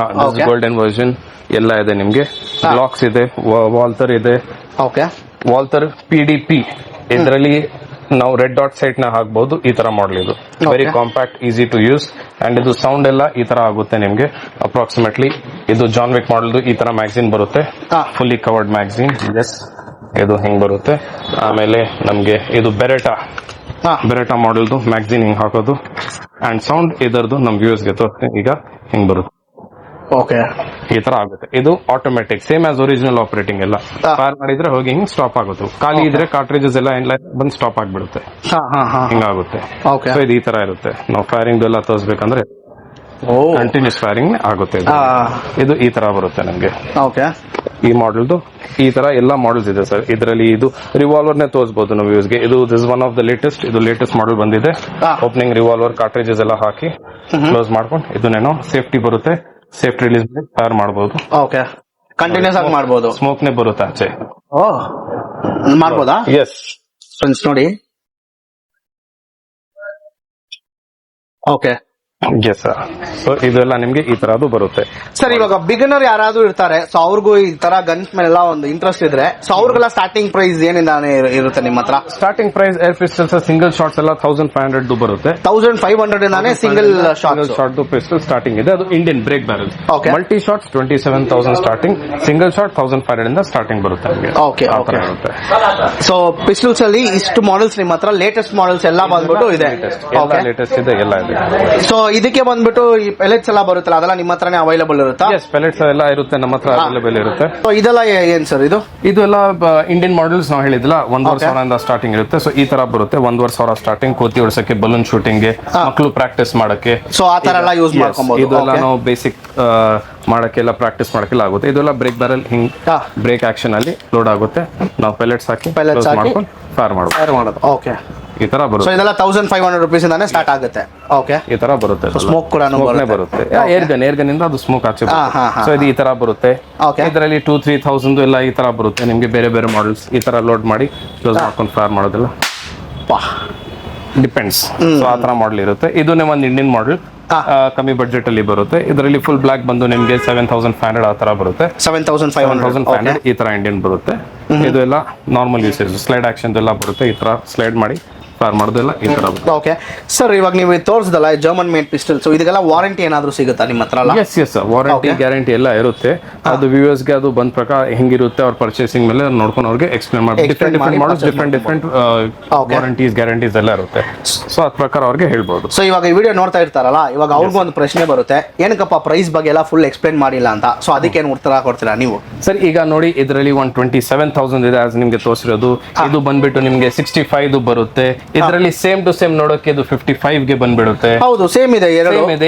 ಗೋಲ್ಡನ್ ವರ್ಜನ್ ಎಲ್ಲ ಇದೆ ನಿಮ್ಗೆ. ಬ್ಲಾಕ್ಸ್ ಇದೆ, ವಾಲ್ತರ್ ಇದೆ. ವಾಲ್ತರ್ PDP ಇದರಲ್ಲಿ ನಾವು ರೆಡ್ ಡಾಟ್ ಸೈಟ್ ನ ಹಾಕಬಹುದು. ಈ ತರ ಮಾಡಲ್ ಇದು very compact, easy to use. And ಇದು ಸೌಂಡ್ ಎಲ್ಲ ಈ ತರ ಆಗುತ್ತೆ ನಿಮ್ಗೆ ಅಪ್ರಾಕ್ಸಿಮೇಟ್ಲಿ. ಇದು ಜಾನ್ ವಿಕ್ ಮಾಡೆಲ್ದು ಈ ತರ ಮ್ಯಾಗಝಿನ್ ಬರುತ್ತೆ, ಫುಲ್ಲಿ ಕವರ್ಡ್ ಮ್ಯಾಗಝಿನ್. ಎಸ್, ಇದು ಹಿಂಗ್ ಬರುತ್ತೆ. ಆಮೇಲೆ ನಮ್ಗೆ ಇದು ಬೆರೆಟಾ ಮಾಡೆಲ್ದು ಮ್ಯಾಗಝಿನ್ ಹಿಂಗ್ ಹಾಕೋದು. ಅಂಡ್ ಸೌಂಡ್ ಇದರದು ನಮ್ ವ್ಯೂಸ್ ಗೆ ತೋರಿಸ್ತೀನಿ. ಈಗ ಹಿಂಗ್ ಬರುತ್ತೆ, ಈ ತರ ಆಗುತ್ತೆ. ಇದು automatic, same as original operating ಎಲ್ಲ. ಫೈರ್ ಮಾಡಿದ್ರೆ ಹೋಗಿ ಹಿಂಗ್ ಸ್ಟಾಪ್ ಆಗುತ್ತೆ. ಖಾಲಿ ಇದ್ರೆ ಕಾರ್ಟ್ರಿಜಸ್ ಎಲ್ಲ ಬಂದ್ ಸ್ಟಾಪ್ ಆಗ್ಬಿಡುತ್ತೆ, ಹಿಂಗಾಗುತ್ತೆ. ಸೊ ಇದು ಈ ತರ ಇರುತ್ತೆ. ನಾವು ಫೈರಿಂಗ್ ಎಲ್ಲ ತೋರಿಸ್ಬೇಕಂದ್ರೆ ಕಂಟಿನ್ಯೂಸ್ ಫೈರಿಂಗ್ ಆಗುತ್ತೆ. ಇದು ಈ ತರ ಬರುತ್ತೆ ನಮ್ಗೆ. ಈ ಮಾಡೆಲ್ದು ಈ ತರ ಎಲ್ಲ ಮಾಡೆಲ್ಸ್ ಇದೆ ಸರ್. ಇದರಲ್ಲಿ ಇದು ರಿವಾಲ್ವರ್ ನೇ ತೋರಿಸಬಹುದು ನಾವು ವ್ಯೂಸ್ ಗೆ. ಇದು this one of the latest. ಇದು ಲೇಟೆಸ್ಟ್ ಮಾಡೆಲ್ ಬಂದಿದೆ. ಓಪನಿಂಗ್ ರಿವಾಲ್ವರ್ ಕಾರ್ಟ್ರಿಜಸ್ ಎಲ್ಲ ಹಾಕಿ ಕ್ಲೋಸ್ ಮಾಡ್ಕೊಂಡು ಇದನ್ನೇನೋ ಸೇಫ್ಟಿ ಬರುತ್ತೆ. ಸೇಫ್ಟಿ ರಿಲೀಸ್ ಫೈರ್ ಮಾಡಬಹುದು. ಕಂಟಿನ್ಯೂಸ್ ಆಗಿ ಮಾಡಬಹುದು. ಸ್ಮೋಕ್ ನೇ ಬರುತ್ತೆ ಆಚೆ. ಮಾಡಬಹುದಾ? ಎಸ್ ಫ್ರೆಂಡ್ಸ್ ನೋಡಿ. Yes sir. ಸೊ ಇದೆಲ್ಲ ನಿಮ್ಗೆ ಈ ತರದ್ದು ಬರುತ್ತೆ. ಸರ್ ಇವಾಗ ಬಿಗಿನರ್ ಯಾರಾದ್ರೂ ಇರ್ತಾರೆ, ಸೊ ಅವ್ರಿಗೂ ಈ ತರ ಗನ್ಸ್ ಮೇಲೆಲ್ಲ ಒಂದು ಇಂಟ್ರೆಸ್ಟ್ ಇದ್ರೆ, ಸೊ ಅವ್ರಿಗೆಲ್ಲ ಸ್ಟಾರ್ಟಿಂಗ್ ಪ್ರೈಸ್ ಏನಿಂದ ಇರುತ್ತೆ ನಿಮ್ಮ ಹತ್ರ? Starting price air pistols single shots ಎಲ್ಲ 1500 ಬರುತ್ತೆ. 1500 ಇಂದಾನೆ ಸಿಂಗಲ್ ಶಾಟ್ ಪಿಸ್ಟಲ್ ಸ್ಟಾರ್ಟಿಂಗ್ ಇದೆ. ಅದು Indian break barrel. Okay. Multi shots 27,000 starting, single shot 1500 ಇಂದ ಸ್ಟಾರ್ಟಿಂಗ್ ಬರುತ್ತೆ ನಿಮಗೆ. Okay, ಆ ತರ okay. ಇರುತ್ತೆ. ಸೊ ಪಿಸ್ಟಲ್ಸ್ ಅಲ್ಲಿ ಇಷ್ಟು ಮಾಡೆಲ್ಸ್ ನಿಮ್ಮ ಹತ್ರ ಲೇಟೆಸ್ಟ್ ಮಾಡೆಲ್ಸ್ ಎಲ್ಲ ಬಂದ್ಬಿಟ್ಟು ಇದೆ. ಲೇಟೆಸ್ಟ್ ಇದೆ, ಎಲ್ಲ ಇದೆ. ಸೊ ಇದಕ್ಕೆ ಬಂದ್ಬಿಟ್ಟು ಈ ಪೆಲೆಟ್ಸ್ ಎಲ್ಲ ಬರುತ್ತಲ್ಲ, ಅದೆಲ್ಲ ನಿಮ್ಮ ಹತ್ರನೇ ಅವೈಲೇಬಲ್ ಇರುತ್ತಾ? ಎಸ್, ಪೆಲೆಟ್ಸ್ ಎಲ್ಲ ಇರುತ್ತೆ ನಮ್ಮ ಹತ್ರ ಅವೈಲೇಬಲ್ ಇರುತ್ತೆ. ಸೊ ಇದೆಲ್ಲ ಏನ್ ಸರ್ ಇದು? ಇದೆಲ್ಲ ಇಂಡಿಯನ್ ಮಾಡೆಲ್ಸ್ ನಾವು ಹೇಳಿದಿಲ್ಲ, 1,500 ಸ್ಟಾರ್ಟಿಂಗ್ ಇರುತ್ತೆ. ಸೊ ಈ ತರ ಬರುತ್ತೆ, 1,500 ಸ್ಟಾರ್ಟಿಂಗ್, ಕೋತಿ ಹೊಡ್ಸಕ್ಕೆ, ಬಲೂನ್ ಶೂಟಿಂಗ್ ಗೆ, ಮಕ್ಕಳು ಪ್ರಾಕ್ಟೀಸ್ ಮಾಡಕ್ಕೆ. ಸೊ ಆ ತರ ಎಲ್ಲ ಯೂಸ್ ಮಾಡ್ಕೊಬಹುದು. ಇದೆಲ್ಲ ನಾವು ಬೇಸಿಕ್ ಮಾಡಕ್ಕೆಲ್ಲ ಪ್ರಾಕ್ಟೀಸ್ ಮಾಡಕ್ಕೆಲ್ಲ ಆಗುತ್ತೆ. ಇದೆಲ್ಲ ಬ್ರೇಕ್ ಬ್ಯಾರಲ್ ಹಿಂಗ್ ಬ್ರೇಕ್ ಆಕ್ಷನ್ ಅಲ್ಲಿ ಲೋಡ್ ಆಗುತ್ತೆ. ನಾವು ಪೆಲೆಟ್ಸ್ ಹಾಕಿ ಮಾಡ್ಕೊಂಡು ಫೈರ್ ಮಾಡೋದು. ಓಕೆ, ಈ ತರ ಬರುತ್ತೆ. ಸೊ ಇದೆಲ್ಲ 1500 rupees ಇಂದಾನೆ ಸ್ಟಾರ್ಟ್ ಆಗುತ್ತೆ. ಓಕೆ, ಈ ತರ ಬರುತ್ತೆ. ಸ್ಮೋಕ್ ಕೂಡ ಬರುತ್ತೆ. ಏರ್ ಗನ್ ಇಂದ ಅದು ಸ್ಮೋಕ್ ಆಚೆ. ಸೊ ಇದು ಈ ತರ ಬರುತ್ತೆ. Okay. ಇದರಲ್ಲಿ 2,000-3,000 ಎಲ್ಲ ಈ ತರ ಬರುತ್ತೆ ನಿಮ್ಗೆ. ಬೇರೆ ಬೇರೆ ಮಾಡೆಲ್ಸ್ ಈ ತರ ಲೋಡ್ ಮಾಡಿ ಕ್ಲೋಸ್ ಮಾಡ್ಕೊಂಡು ಫೈರ್ ಮಾಡೋದಿಲ್ಲ, ಡಿಪೆಂಡ್ಸ್. ಸೊ ಆ ತರ ಮಾಡೆಲ್ ಇರುತ್ತೆ. ಇದನ್ನೇ ಒಂದು ಇಂಡಿಯನ್ ಮಾಡೆಲ್, ಕಮ್ಮಿ ಬಡ್ಜೆಟ್ ಅಲ್ಲಿ ಬರುತ್ತೆ. ಇದರಲ್ಲಿ ಫುಲ್ ಬ್ಲಾಕ್ ಬಂದು ನಿಮ್ಗೆ 7,500 ಆ ತರ ಬರುತ್ತೆ. 7,500 ಈ ತರ ಇಂಡಿಯನ್ ಬರುತ್ತೆ. ಇದು ಎಲ್ಲ ನಾರ್ಮಲ್ ಯೂಸೇಜ್, ಸ್ಲೈಡ್ ಆಕ್ಷನ್ ಎಲ್ಲ ಬರುತ್ತೆ. ಈ ತರ ಸ್ಲೈಡ್ ಮಾಡಿ ಫೈರ್ ಮಾಡೋದೆಲ್ಲ ಈ ತರ. ಓಕೆ ಸರ್, ಇವಾಗ ನೀವು ತೋರಿಸಿದಲ್ಲ ಜರ್ಮನ್ ಮೇಡ್ ಪಿಸ್ಟಲ್, ಸೊ ಇದಕ್ಕೆಲ್ಲ ವಾರಂಟಿ ಏನಾದ್ರು ಸಿಗುತ್ತಾ ನಿಮ್ಮ ಹತ್ರ? ಎಸ್, ವಾರಂಟಿ ಗ್ಯಾರಂಟಿ ಎಲ್ಲ ಇರುತ್ತೆ. ಅದು ವ್ಯೂವರ್ಸ್ ಗೆ ಅದು ಬಂದ ಪ್ರಕಾರ ಹೆಂಗಿರುತ್ತೆ ಅವ್ರ ಪರ್ಚೇಸಿಂಗ್ ಮೇಲೆ ನೋಡ್ಕೊಂಡು ಅವ್ರಿಗೆ ಎಕ್ಸ್ಪ್ಲೇನ್ ಮಾಡಿ, different models, different warranties guarantees ಎಲ್ಲ ಇರುತ್ತೆ. ಸೊ ಅದ್ ಪ್ರಕಾರ ಅವ್ರಿಗೆ ಹೇಳ್ಬೋದು. ಸೊ ಇವಾಗ ಈ ವಿಡಿಯೋ ನೋಡ್ತಾ ಇರ್ತಾರಲ್ಲ, ಇವಾಗ ಅವ್ರಿಗೂ ಒಂದು ಪ್ರಶ್ನೆ ಬರುತ್ತೆ, ಏನಕ್ಕಪ್ಪ ಪ್ರೈಸ್ ಬಗ್ಗೆ ಎಲ್ಲ ಫುಲ್ ಎಕ್ಸ್ಪ್ಲೇನ್ ಮಾಡಿಲ್ಲ ಅಂತ. ಸೊ ಅದಕ್ಕೆ ಏನು ಉತ್ತರ ಕೊಡ್ತೀರಾ ನೀವು? ಸರ್ ಈಗ ನೋಡಿ, ಇದರಲ್ಲಿ 127,000 ಇದೆ ಆಸ್ ನಿಮ್ಗೆ ತೋರಿಸಿರೋದು. ಇದು ಬಂದ್ಬಿಟ್ಟು ನಿಮ್ಗೆ 65 ಬರುತ್ತೆ. ಇದರಲ್ಲಿ ಸೇಮ್ ಟು ಸೇಮ್ ನೋಡೋಕೆ ಇದು 55 ಗೆ ಬಂದ್ಬಿಡುತ್ತೆ. ಹೌದು, ಸೇಮ್ ಇದೆ.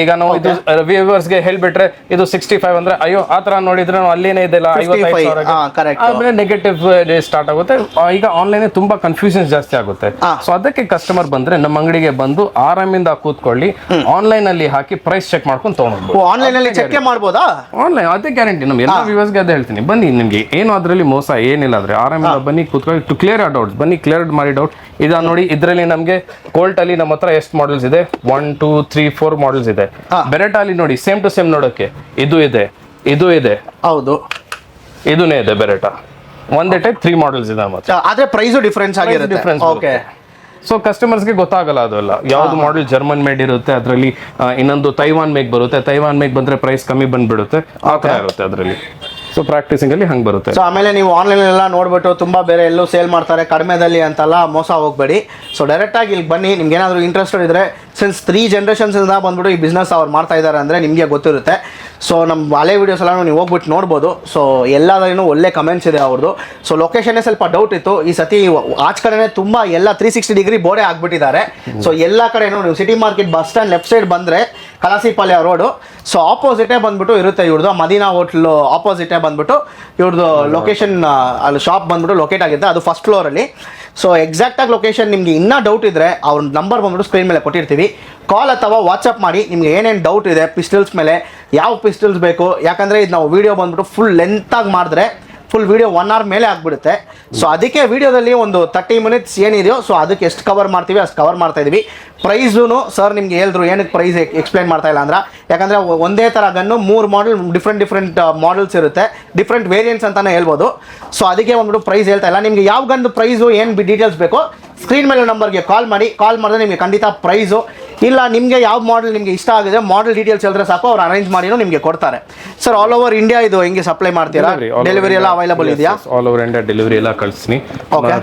ಈಗ ನಾವು ಇದು ವ್ಯೂವರ್ಸ್ ಗೆ ಹೇಳ್ಬಿಟ್ರೆ ಇದು 65 ಅಂದ್ರೆ ಅಯ್ಯೋ ಆ ತರ ನೋಡಿದ್ರೆ ಅಲ್ಲೇನೇ ಇದೆಲ್ಲ 55,000 ಆಮೇಲೆ ನೆಗೆಟಿವ್ ಸ್ಟಾರ್ಟ್ ಆಗುತ್ತೆ. ಈಗ ಆನ್ಲೈನ್ ತುಂಬಾ ಕನ್ಫ್ಯೂಷನ್ ಜಾಸ್ತಿ ಆಗುತ್ತೆ. ಸೊ ಅದಕ್ಕೆ ಕಸ್ಟಮರ್ ಬಂದ್ರೆ ನಮ್ಮ ಅಂಗಡಿಗೆ ಬಂದು ಆರಾಮಿಂದ ಕೂತ್ಕೊಳ್ಳಿ, ಆನ್ಲೈನ್ ಅಲ್ಲಿ ಹಾಕಿ ಪ್ರೈಸ್ ಚೆಕ್ ಮಾಡ್ಕೊಂಡು ತಗೊಂಡ್ಬೋದು. ಆನ್ಲೈನ್ ಅಲ್ಲಿ ಚೆಕ್ ಮಾಡ್ಬೋದಾ? ಆನ್ಲೈನ್ ಅದೇ ಗ್ಯಾರಂಟಿ. ನಮ್ ಎಲ್ಲ ವ್ಯೂವರ್ಸ್ ಗೆ ಅದೇ ಹೇಳ್ತೀನಿ, ಬನ್ನಿ, ನಿಮ್ಗೆ ಏನು ಅದ್ರಲ್ಲಿ ಮೋಸ ಏನಿಲ್ಲ. ಆದ್ರೆ ಆರಾಮಿಂದ ಬನ್ನಿ, ಕೂತ್ಕೊಳ್ಳಿ, ಟು ಕ್ಲಿಯರ್ ಡೌಟ್ಸ್ ಬನ್ನಿ, ಕ್ಲಿಯರ್ ಮಾಡಿ ಡೌಟ್. ಇದ ನೋಡಿ, ಇದರಲ್ಲಿ ನಮ್ಗೆ ಕೋಲ್ಟ್ ಅಲ್ಲಿ ನಮ್ಮ ಹತ್ರ ಎಷ್ಟು ಮಾಡೆಲ್ಸ್ ಇದೆ? 1, 2, 3, 4 ಮಾಡೆಲ್ಸ್ ಇದೆ. ಬೆರೆಟಾ ಅಲ್ಲಿ ನೋಡಿ, ಸೇಮ್ ಟು ಸೇಮ್ ನೋಡೋಕೆ ಇದು ಇದೆ, ಇದು ಇದೆ, ಹೌದು, ಇದನ್ನೇ ಇದೆ. ಬೆರೆಟಾ ಒಂದೇ ಟೈಪ್ 3 ಮಾಡೆಲ್ಸ್ ಇದೆ ಮತ್ತೆ. ಆದ್ರೆ ಪ್ರೈಸ್ ಡಿಫರೆನ್ಸ್ ಆಗಿರುತ್ತೆ. ಓಕೆ, ಸೊ ಕಸ್ಟಮರ್ಸ್ಗೆ ಗೊತ್ತಾಗಲ್ಲ ಅದೆಲ್ಲ. ಯಾವ್ದು ಮಾಡೆಲ್ ಜರ್ಮನ್ ಮೇಡ್ ಇರುತ್ತೆ, ಅದರಲ್ಲಿ ಇನ್ನೊಂದು ತೈವಾನ್ ಮೇಕ್ ಬರುತ್ತೆ. ತೈವಾನ್ ಮೇಕ್ ಬಂದ್ರೆ ಪ್ರೈಸ್ ಕಮ್ಮಿ ಬಂದ್ಬಿಡುತ್ತೆ, ಆ ತರ ಇರುತ್ತೆ ಅದರಲ್ಲಿ. ಸೊ ಪ್ರಾಕ್ಟೀಸಿಂಗ್ ಅಲ್ಲಿ ಹಂಗೆ ಬರುತ್ತೆ. ಸೊ ಆಮೇಲೆ ನೀವು ಆನ್ಲೈನ್ ಎಲ್ಲ ನೋಡ್ಬಿಟ್ಟು ತುಂಬಾ ಬೇರೆ ಎಲ್ಲೂ ಸೇಲ್ ಮಾಡ್ತಾರೆ ಕಡಿಮೆದಲ್ಲಿ ಅಂತೆಲ್ಲ ಮೋಸ ಹೋಗ್ಬೇಡಿ. ಸೊ ಡೈರೆಕ್ಟ್ ಆಗಿ ಇಲ್ಲಿ ಬನ್ನಿ. ನಿಮ್ಗೆ ಏನಾದ್ರು ಇಂಟ್ರೆಸ್ಟೆಡ್ ಇದ್ರೆ, ಸಿನ್ಸ್ 3 generations ಇಂದ ಬಂದ್ಬಿಟ್ಟು ಈ ಬಿಸ್ನೆಸ್ ಅವ್ರು ಮಾಡ್ತಾ ಇದ್ದಾರೆ ಅಂದ್ರೆ ನಿಮಗೆ ಗೊತ್ತಿರುತ್ತೆ. ಸೊ ನಮ್ಮ ಹಳೆ ವಿಡಿಯೋಸ್ ಎಲ್ಲ ನೀವು ಹೋಗ್ಬಿಟ್ಟು ನೋಡ್ಬೋದು. ಸೊ ಎಲ್ಲದೂ ಒಳ್ಳೆ ಕಮೆಂಟ್ಸ್ ಇದೆ ಅವ್ರದ್ದು. ಸೊ ಲೊಕೇಶನ್ನೇ ಸ್ವಲ್ಪ ಡೌಟ್ ಇತ್ತು. ಈ ಸತಿ ಆಚ ಕಡೆನೇ ತುಂಬಾ ಎಲ್ಲ 360 ಡಿಗ್ರಿ ಬೋರ್ಡೆ ಆಗ್ಬಿಟ್ಟಿದ್ದಾರೆ. ಸೊ ಎಲ್ಲ ಕಡೆನೂ ನೀವು city market bus stand left side ಬಂದ್ರೆ ಕಲಾಸಿಪಾಳ್ಯ ರೋಡು, ಸೊ ಆಪೋಸಿಟೇ ಬಂದ್ಬಿಟ್ಟು ಇರುತ್ತೆ ಇವ್ರದ್ದು. ಮದೀನಾ ಹೋಟ್ಲು ಆಪೋಸಿಟೇ ಬಂದ್ಬಿಟ್ಟು ಇವ್ರದ್ದು ಲೊಕೇಶನ್, ಅಲ್ಲಿ ಶಾಪ್ ಬಂದ್ಬಿಟ್ಟು ಲೊಕೇಟ್ ಆಗಿದೆ, ಅದು ಫಸ್ಟ್ ಫ್ಲೋರಲ್ಲಿ. ಸೊ ಎಕ್ಸಾಕ್ಟ್ ಆಗಿ ಲೊಕೇಶನ್ ನಿಮ್ಗೆ ಇನ್ನೂ ಡೌಟ್ ಇದ್ರೆ ಅವ್ರ ನಂಬರ್ ಬಂದ್ಬಿಟ್ಟು ಸ್ಕ್ರೀನ್ ಮೇಲೆ ಕೊಟ್ಟಿರ್ತೀವಿ. ಕಾಲ್ ಅಥವಾ ವಾಟ್ಸಪ್ ಮಾಡಿ ನಿಮ್ಗೆ ಏನೇನು ಡೌಟ್ ಇದೆ ಪಿಸ್ಟಲ್ಸ್ ಮೇಲೆ, ಯಾವ ಪಿಸ್ಟಲ್ಸ್ ಬೇಕು. ಯಾಕಂದರೆ ಇದು ನಾವು ವಿಡಿಯೋ ಬಂದ್ಬಿಟ್ಟು ಫುಲ್ ಲೆಂತಾಗಿ ಮಾಡಿದ್ರೆ ಫುಲ್ ವಿಡಿಯೋ 1 hour ಮೇಲೆ ಆಗ್ಬಿಡುತ್ತೆ. ಸೊ ಅದಕ್ಕೆ ವಿಡಿಯೋದಲ್ಲಿ ಒಂದು 30 minutes ಏನಿದೆಯೋ, ಸೊ ಅದಕ್ಕೆ ಎಷ್ಟು ಕವರ್ ಮಾಡ್ತೀವಿ ಅಷ್ಟು ಕವರ್ ಮಾಡ್ತಾ ಇದೀವಿ. ಪ್ರೈಸೂ ಸರ್ ನಿಮ್ಗೆ ಹೇಳಿದ್ರು ಏನಕ್ಕೆ ಪ್ರೈಸ್ ಎಕ್ಸ್ಪ್ಲೈನ್ ಮಾಡ್ತಾ ಇಲ್ಲ ಅಂದ್ರೆ, ಯಾಕಂದರೆ ಒಂದೇ ಥರ ಗನ್ನು 3 ಮಾಡೆಲ್ ಡಿಫ್ರೆಂಟ್ ಮಾಡೆಲ್ಸ್ ಇರುತ್ತೆ, ಡಿಫ್ರೆಂಟ್ ವೇರಿಯಂಟ್ಸ್ ಅಂತಾನೆ ಹೇಳ್ಬೋದು. ಸೊ ಅದಕ್ಕೆ ಬಂದ್ಬಿಟ್ಟು ಪ್ರೈಸ್ ಹೇಳ್ತಾ ಇಲ್ಲ. ನಿಮಗೆ ಯಾವ ಗಂದು ಪ್ರೈಸು ಏನು ಡೀಟೇಲ್ಸ್ ಬೇಕೋ ಸ್ಕ್ರೀನ್ ಮೇಲೆ ನಂಬರ್ಗೆ ಕಾಲ್ ಮಾಡಿ. ಕಾಲ್ ಮಾಡಿದ್ರೆ ನಿಮಗೆ ಖಂಡಿತ ಪ್ರೈಸು, ಇಲ್ಲ ನಿಮಗೆ ಯಾವ ಮಾಡೆಲ್ ನಿಮಗೆ ಇಷ್ಟ ಆಗಿದೆ ಮಾಡೆಲ್ ಡೀಟೇಲ್ಸ್ ಹೇಳಿದ್ರೆ ಸಾಕು, ಅವ್ರು ಅರೇಂಜ್ ಮಾಡಿನೂ ನಿಮಗೆ ಕೊಡ್ತಾರೆ. ಸರ್ ಆಲ್ ಓವರ್ ಇಂಡಿಯಾ ಇದು ಹೆಂಗೆ ಸಪ್ಲೈ ಮಾಡ್ತೀರಾ? ಡೆಲಿವರಿ ಎಲ್ಲ ಅವೈಲೇಬಲ್ ಇದೆಯಾ? ಆಲ್ ಓವರ್ ಇಂಡಿಯಾ ಡೆಲಿವರಿ ಎಲ್ಲ ಕಳಿಸ್ತೀನಿ.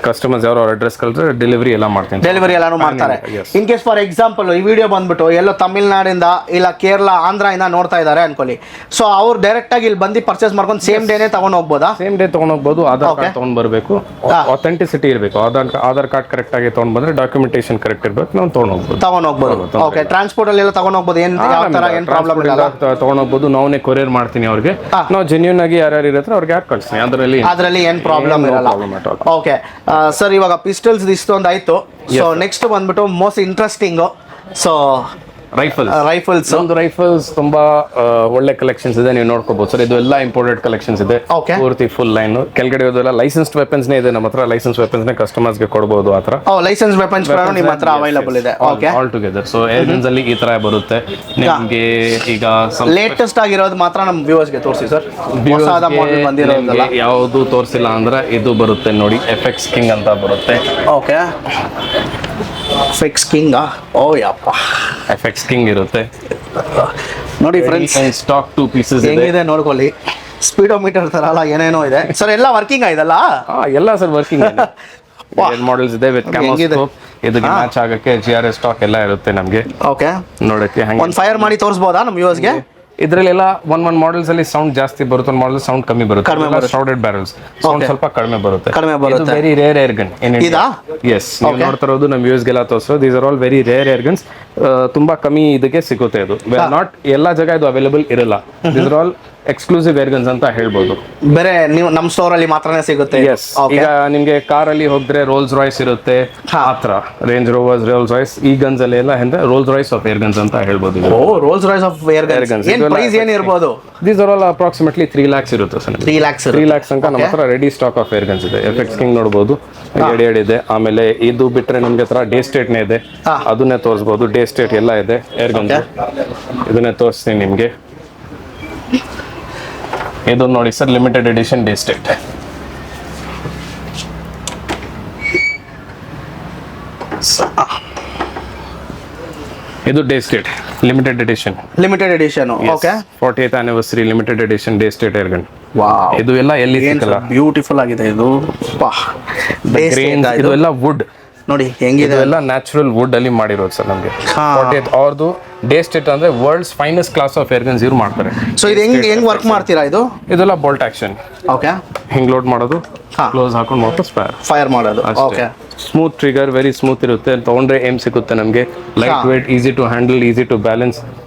ಕಸ್ಟಮರ್ಸ್ ಯಾರು ಅಡ್ರೆಸ್ ಕಳಿಸಿದ್ರೆ ಡೆಲಿವರಿ ಎಲ್ಲ ಮಾಡ್ತೀನಿ. ಡೆಲಿವರಿ ಎಲ್ಲಾನು ಮಾಡ್ತಾರೆ. ಇನ್ ಕೇಸ್ ಫಾರ್ ಎಕ್ಸಾಂಪಲ್ ಈ ವಿಡಿಯೋ ಬಂದ್ಬಿಟ್ಟು ಎಲ್ಲೋ ತಮಿಳ್ನಾಡಿಂದ ಇಲ್ಲ ಕೇರಳ ಆಂಧ್ರ ಇಂದ ನೋಡ್ತಾ ಇದ್ದಾರೆ ಅನ್ಕೊಳ್ಳಿ. ಸೊ ಅವ್ರು ಡೈರೆಕ್ಟ್ ಆಗಿ ಇಲ್ಲಿ ಬಂದು ಪರ್ಚೇಸ್ ಮಾಡ್ಕೊಂಡು ಸೇಮ್ ಡೇನೇ ತಗೊಂಡು ಹೋಗ್ಬೋದಾ? ಸೇಮ್ ಡೇ ತಗೊಂಡು ಹೋಗ್ಬೋದು. ಆಧಾರ್ ಕಾರ್ಡ್ ತಗೊಂಡ್ ಬರಬೇಕು, ಅಥೆಂಟಿಸಿಟಿ ಇರಬೇಕು. ಆಧಾರ್ ಕಾರ್ಡ್ ಕರೆಕ್ಟ್ ಆಗಿ ತಗೊಂಡ್ ಬಂದ್ರೆ ಡಾಕ್ಯುಮೆಂಟೇಶನ್ ಕರೆಕ್ಟ್ ಇರಬೇಕು, ನಾವು ತಗೊಂಡು ಹೋಗ್ಬೋದು. ಓಕೆ, ಟ್ರಾನ್ಸ್ಪೋರ್ಟ್ ಅಲ್ಲಿ ಎಲ್ಲ ತಗೊಂಡು ಹೋಗ್ಬೋದು. ಏನು ಪ್ರಾಬ್ಲಮ್ ಇಲ್ಲ, ತಗೊಂಡು ಹೋಗ್ಬೋದು. ನಾವೇ ಕೊರಿಯರ್ ಮಾಡ್ತೀನಿ ಅವ್ರಿಗೆ. ನಾವು ಜೆನ್ಯೂನ್ ಆಗಿ ಯಾರ್ಯಾರು ಇರತ್ತೆ ಅವ್ರಿಗೆ ಯಾಕೆ ಕಳಿಸ್ತೀನಿ, ಅದರಲ್ಲಿ ಏನು ಪ್ರಾಬ್ಲಮ್ ಇರಲ್ಲ. ಓಕೆ ಸರ್, ಇವಾಗ ಪಿಸ್ಟಲ್ಸ್ ಇಷ್ಟೊಂದು ಆಯ್ತು. ಸೊ ನೆಕ್ಸ್ಟ್ ಬಂದ್ಬಿಟ್ಟು ಮೋಸ್ಟ್ ಇಂಟ್ರೆಸ್ಟಿಂಗು. ಸೊ ರೈಫಲ್ಸ್ ಒಂದು ರೈಫಲ್ಸ್ ತುಂಬಾ ಒಳ್ಳೆ ಕಲೆಕ್ಷನ್ಸ್ ಇದೆ, ನೀವು ನೋಡ್ಕೋಬಹುದು ಸರ್. ಇದು ಎಲ್ಲ ಇಂಪೋರ್ಟೆಡ್ ಕಲೆಕ್ಷನ್ಸ್ ಇದೆ, Okay. ಪೂರ್ತಿ ಫುಲ್ ಲೈನ್. ಕೆಳಗಡೆ ಇದೆಲ್ಲ ಲೈಸೆನ್ಸ್ಡ್ ವೆಪನ್ಸ್ ಇದೆ ನಮ್ಮ ಹತ್ರ. ಲೈಸೆನ್ಸ್ ವೆಪನ್ಸ್ ನೇ ಕಸ್ಟಮರ್ಸ್ ಗೆ ಕೊಡಬಹುದು ಆ ತರ. ಲೈಸೆನ್ಸ್ ವೆಪನ್ಸ್ ಕೂಡ ನಿಮ್ಮ ಹತ್ರ ಅವೈಲಬಲ್ ಇದೆ. Okay, all together. So air guns ಅಲ್ಲಿ ಈ ತರ ಬರುತ್ತೆ ನಿಮ್ಗೆ. ಈಗ ಲೇಟೆಸ್ಟ್ ಆಗಿರೋದು ಮಾತ್ರ ನಮ್ಮ ವ್ಯೂವರ್ಸ್ ಗೆ ತೋರಿಸಿ ಸರ್. ಹೊಸದ ಮಾಡೆಲ್ ಬಂದಿರೋದಲ್ಲ ಯಾವುದು ತೋರಿಸಿಲ್ಲ ಅಂದ್ರೆ ಇದು ಬರುತ್ತೆ ನೋಡಿ, ಎಫೆಕ್ಸ್ ಕಿಂಗ್ ಅಂತ ಬರುತ್ತೆ. Okay, fix king. ಓ ಯಪ್ಪ, ಎಫೆಕ್ಸ್ ಕಿಂಗ್ ಇರುತ್ತೆ ನೋಡಿ ಫ್ರೆಂಡ್ಸ್. ಸ್ಟಾಕ್ 2 ಪೀಸಸ್ ಇದೆ. ಹೆಂಗಿದೆ ನೋಡ್ಕೊಳ್ಳಿ. ಸ್ಪೀಡೋಮೀಟರ್ ತರ ಅಲ್ಲ, ಏನೇನೋ ಇದೆ ಸರ್. ಎಲ್ಲ ವರ್ಕಿಂಗ್ ಇದಲ್ಲ? ಎಲ್ಲ ಸರ್ ವರ್ಕಿಂಗ್ ಮಾಡೆಲ್ಸ್ ಇದೆ ವಿತ್ ಕ್ಯಾಮೋಸ್ಕೋಪ್. ಇದಕ್ಕೆ ಮ್ಯಾಚ್ ಆಗಕ್ಕೆ GRS ಸ್ಟಾಕ್ ಎಲ್ಲ ಇರುತ್ತೆ ನಮ್ಗೆ. ಓಕೆ, ನೋಡಕ್ಕೆ ಒಂದು ಫೈರ್ ಮಾಡಿ ತೋರಿಸಬಹುದಾ ನಮ್ಮ ವ್ಯೂವರ್ಸ್ ಗೆ? ಇದ್ರಲ್ಲೆಲ್ಲ ಒಂದ್ ಮಾಡೆಲ್ಸ್ ಅಲ್ಲಿ ಸೌಂಡ್ ಜಾಸ್ತಿ ಬರುತ್ತೆ, ಒಂದು ಮಾಡೆಲ್ ಸೌಂಡ್ ಕಮ್ಮಿ ಬರುತ್ತೆ. ಶೌಡೆಡ್ ಬ್ಯಾರಲ್ಸ್ ಸೌಂಡ್ ಸ್ವಲ್ಪ ಕಡಿಮೆ ಬರುತ್ತೆ. Very rare air gun in India. Yes, ನೀವು ನೋಡ್ತಾ ಇರೋದು ನಮ್ಮ ವ್ಯೂಸ್ ಗೆಲ್ಲ ತೋರಿಸೋದು. These are all very rare air guns. ತುಂಬಾ ಕಮ್ಮಿ ಇದಕ್ಕೆ ಸಿಗುತ್ತೆ. ಇದು ನಾಟ್ ಎಲ್ಲಾ ಜಾಗ ಇದು ಅವೈಲೇಬಲ್ ಇರಲ್ಲ. These are all exclusive air guns ಅಂತ ಹೇಳ್ಬೋದು. ಬೇರೆ ನೀವು ನಮ್ಮ ಸ್ಟೋರ್ ಅಲ್ಲಿ ಮಾತ್ರನೇ ಸಿಗುತ್ತೆ. ಎಸ್, ಈಗ ನಿಮ್ಗೆ ಕಾರ್ ಅಲ್ಲಿ ಹೋದ್ರೆ ರೋಲ್ಸ್ ರಾಯ್ಸ್ ಇರುತ್ತೆ, ಆತರ ರೇಂಜ್ ರೋವರ್ಸ್, ರೋಲ್ಸ್ ರಾಯ್ಸ್. ಈ ಗನ್ಸ್ ಅಲ್ಲಿ ಎಲ್ಲ Rolls Royce of air guns ಅಂತ ಹೇಳ್ಬೋದು. ಓ, Rolls Royce of air guns. ಏನ್ ಪ್ರೈಸ್ ಏನ್ ಇರಬಹುದು? These are all approximately 3 lakhs ಇರುತ್ತೆ ಸರ್. 3 lakhs 3 lakhs ಅಂತ ನಮ್ಮ ಹತ್ರ ready stock of air guns ಇದೆ. ಎಫೆಕ್ಸ್ ಕಿಂಗ್ ನೋಡಬಹುದು, ಇದೆ. ಆಮೇಲೆ ಇದು ಬಿಟ್ರೆ ನಮ್ಗೆ ಹತ್ರ ಡೇ ಸ್ಟೇಟ್ ನೇ ಇದೆ, ಅದನ್ನೇ ತೋರಿಸಬಹುದು. ಡೇ ಸ್ಟೇಟ್ ಎಲ್ಲ ಇದೆ ಏರ್ ಗನ್ಸ್. ಇದನ್ನೇ ತೋರಿಸ್ತೀನಿ ನಿಮ್ಗೆ. ಇದು ನೋಡಿ sir, limited edition day state. ಇದು Daystate limited edition. Okay, 40th anniversary limited edition day state air gun. Wow, ಇದು ಎಲ್ಲ ಎಲ್ಲಿ ಸಿಗಲ್ಲ. ಬ್ಯೂಟಿಫುಲ್ ಆಗಿದೆ ಇದು. ಇದು ಎಲ್ಲ ವುಡ್ ನೋಡಿ ಹೆಂಗಿದೆ. ಎಲ್ಲ ನ್ಯಾಚುರಲ್ ವುಡ್ ಅಲ್ಲಿ ಮಾಡಿರೋದು ಸರ್ ನಮಗೆ. 40th ಅವ್ರದ್ದು ಡೇ ಸ್ಟೇಟ್ ಅಂದ್ರೆ world's finest class of air guns ಇವ್ರು ಮಾಡ್ತಾರೆ. ಸೊ ಇದು ಹೆಂಗ್ ವರ್ಕ್ ಮಾಡ್ತೀರಾ? ಇದೆಲ್ಲ ಬೋಲ್ಟ್ ಆಕ್ಷನ್. ಓಕೆ, ಹಿಂಗ್ ಲೋಡ್ ಮಾಡೋದು, ಕ್ಲೋಸ್ ಹಾಕೊಂಡು ವಾಪಸ್ ಫೈರ್ ಮಾಡೋದು. Okay, smooth trigger, very smooth ಇರುತ್ತೆ. ತಗೊಂಡ್ರೆ ಏಮ್ ಸಿಗುತ್ತೆ ನಮಗೆ. Light weight, easy to handle, easy to balance.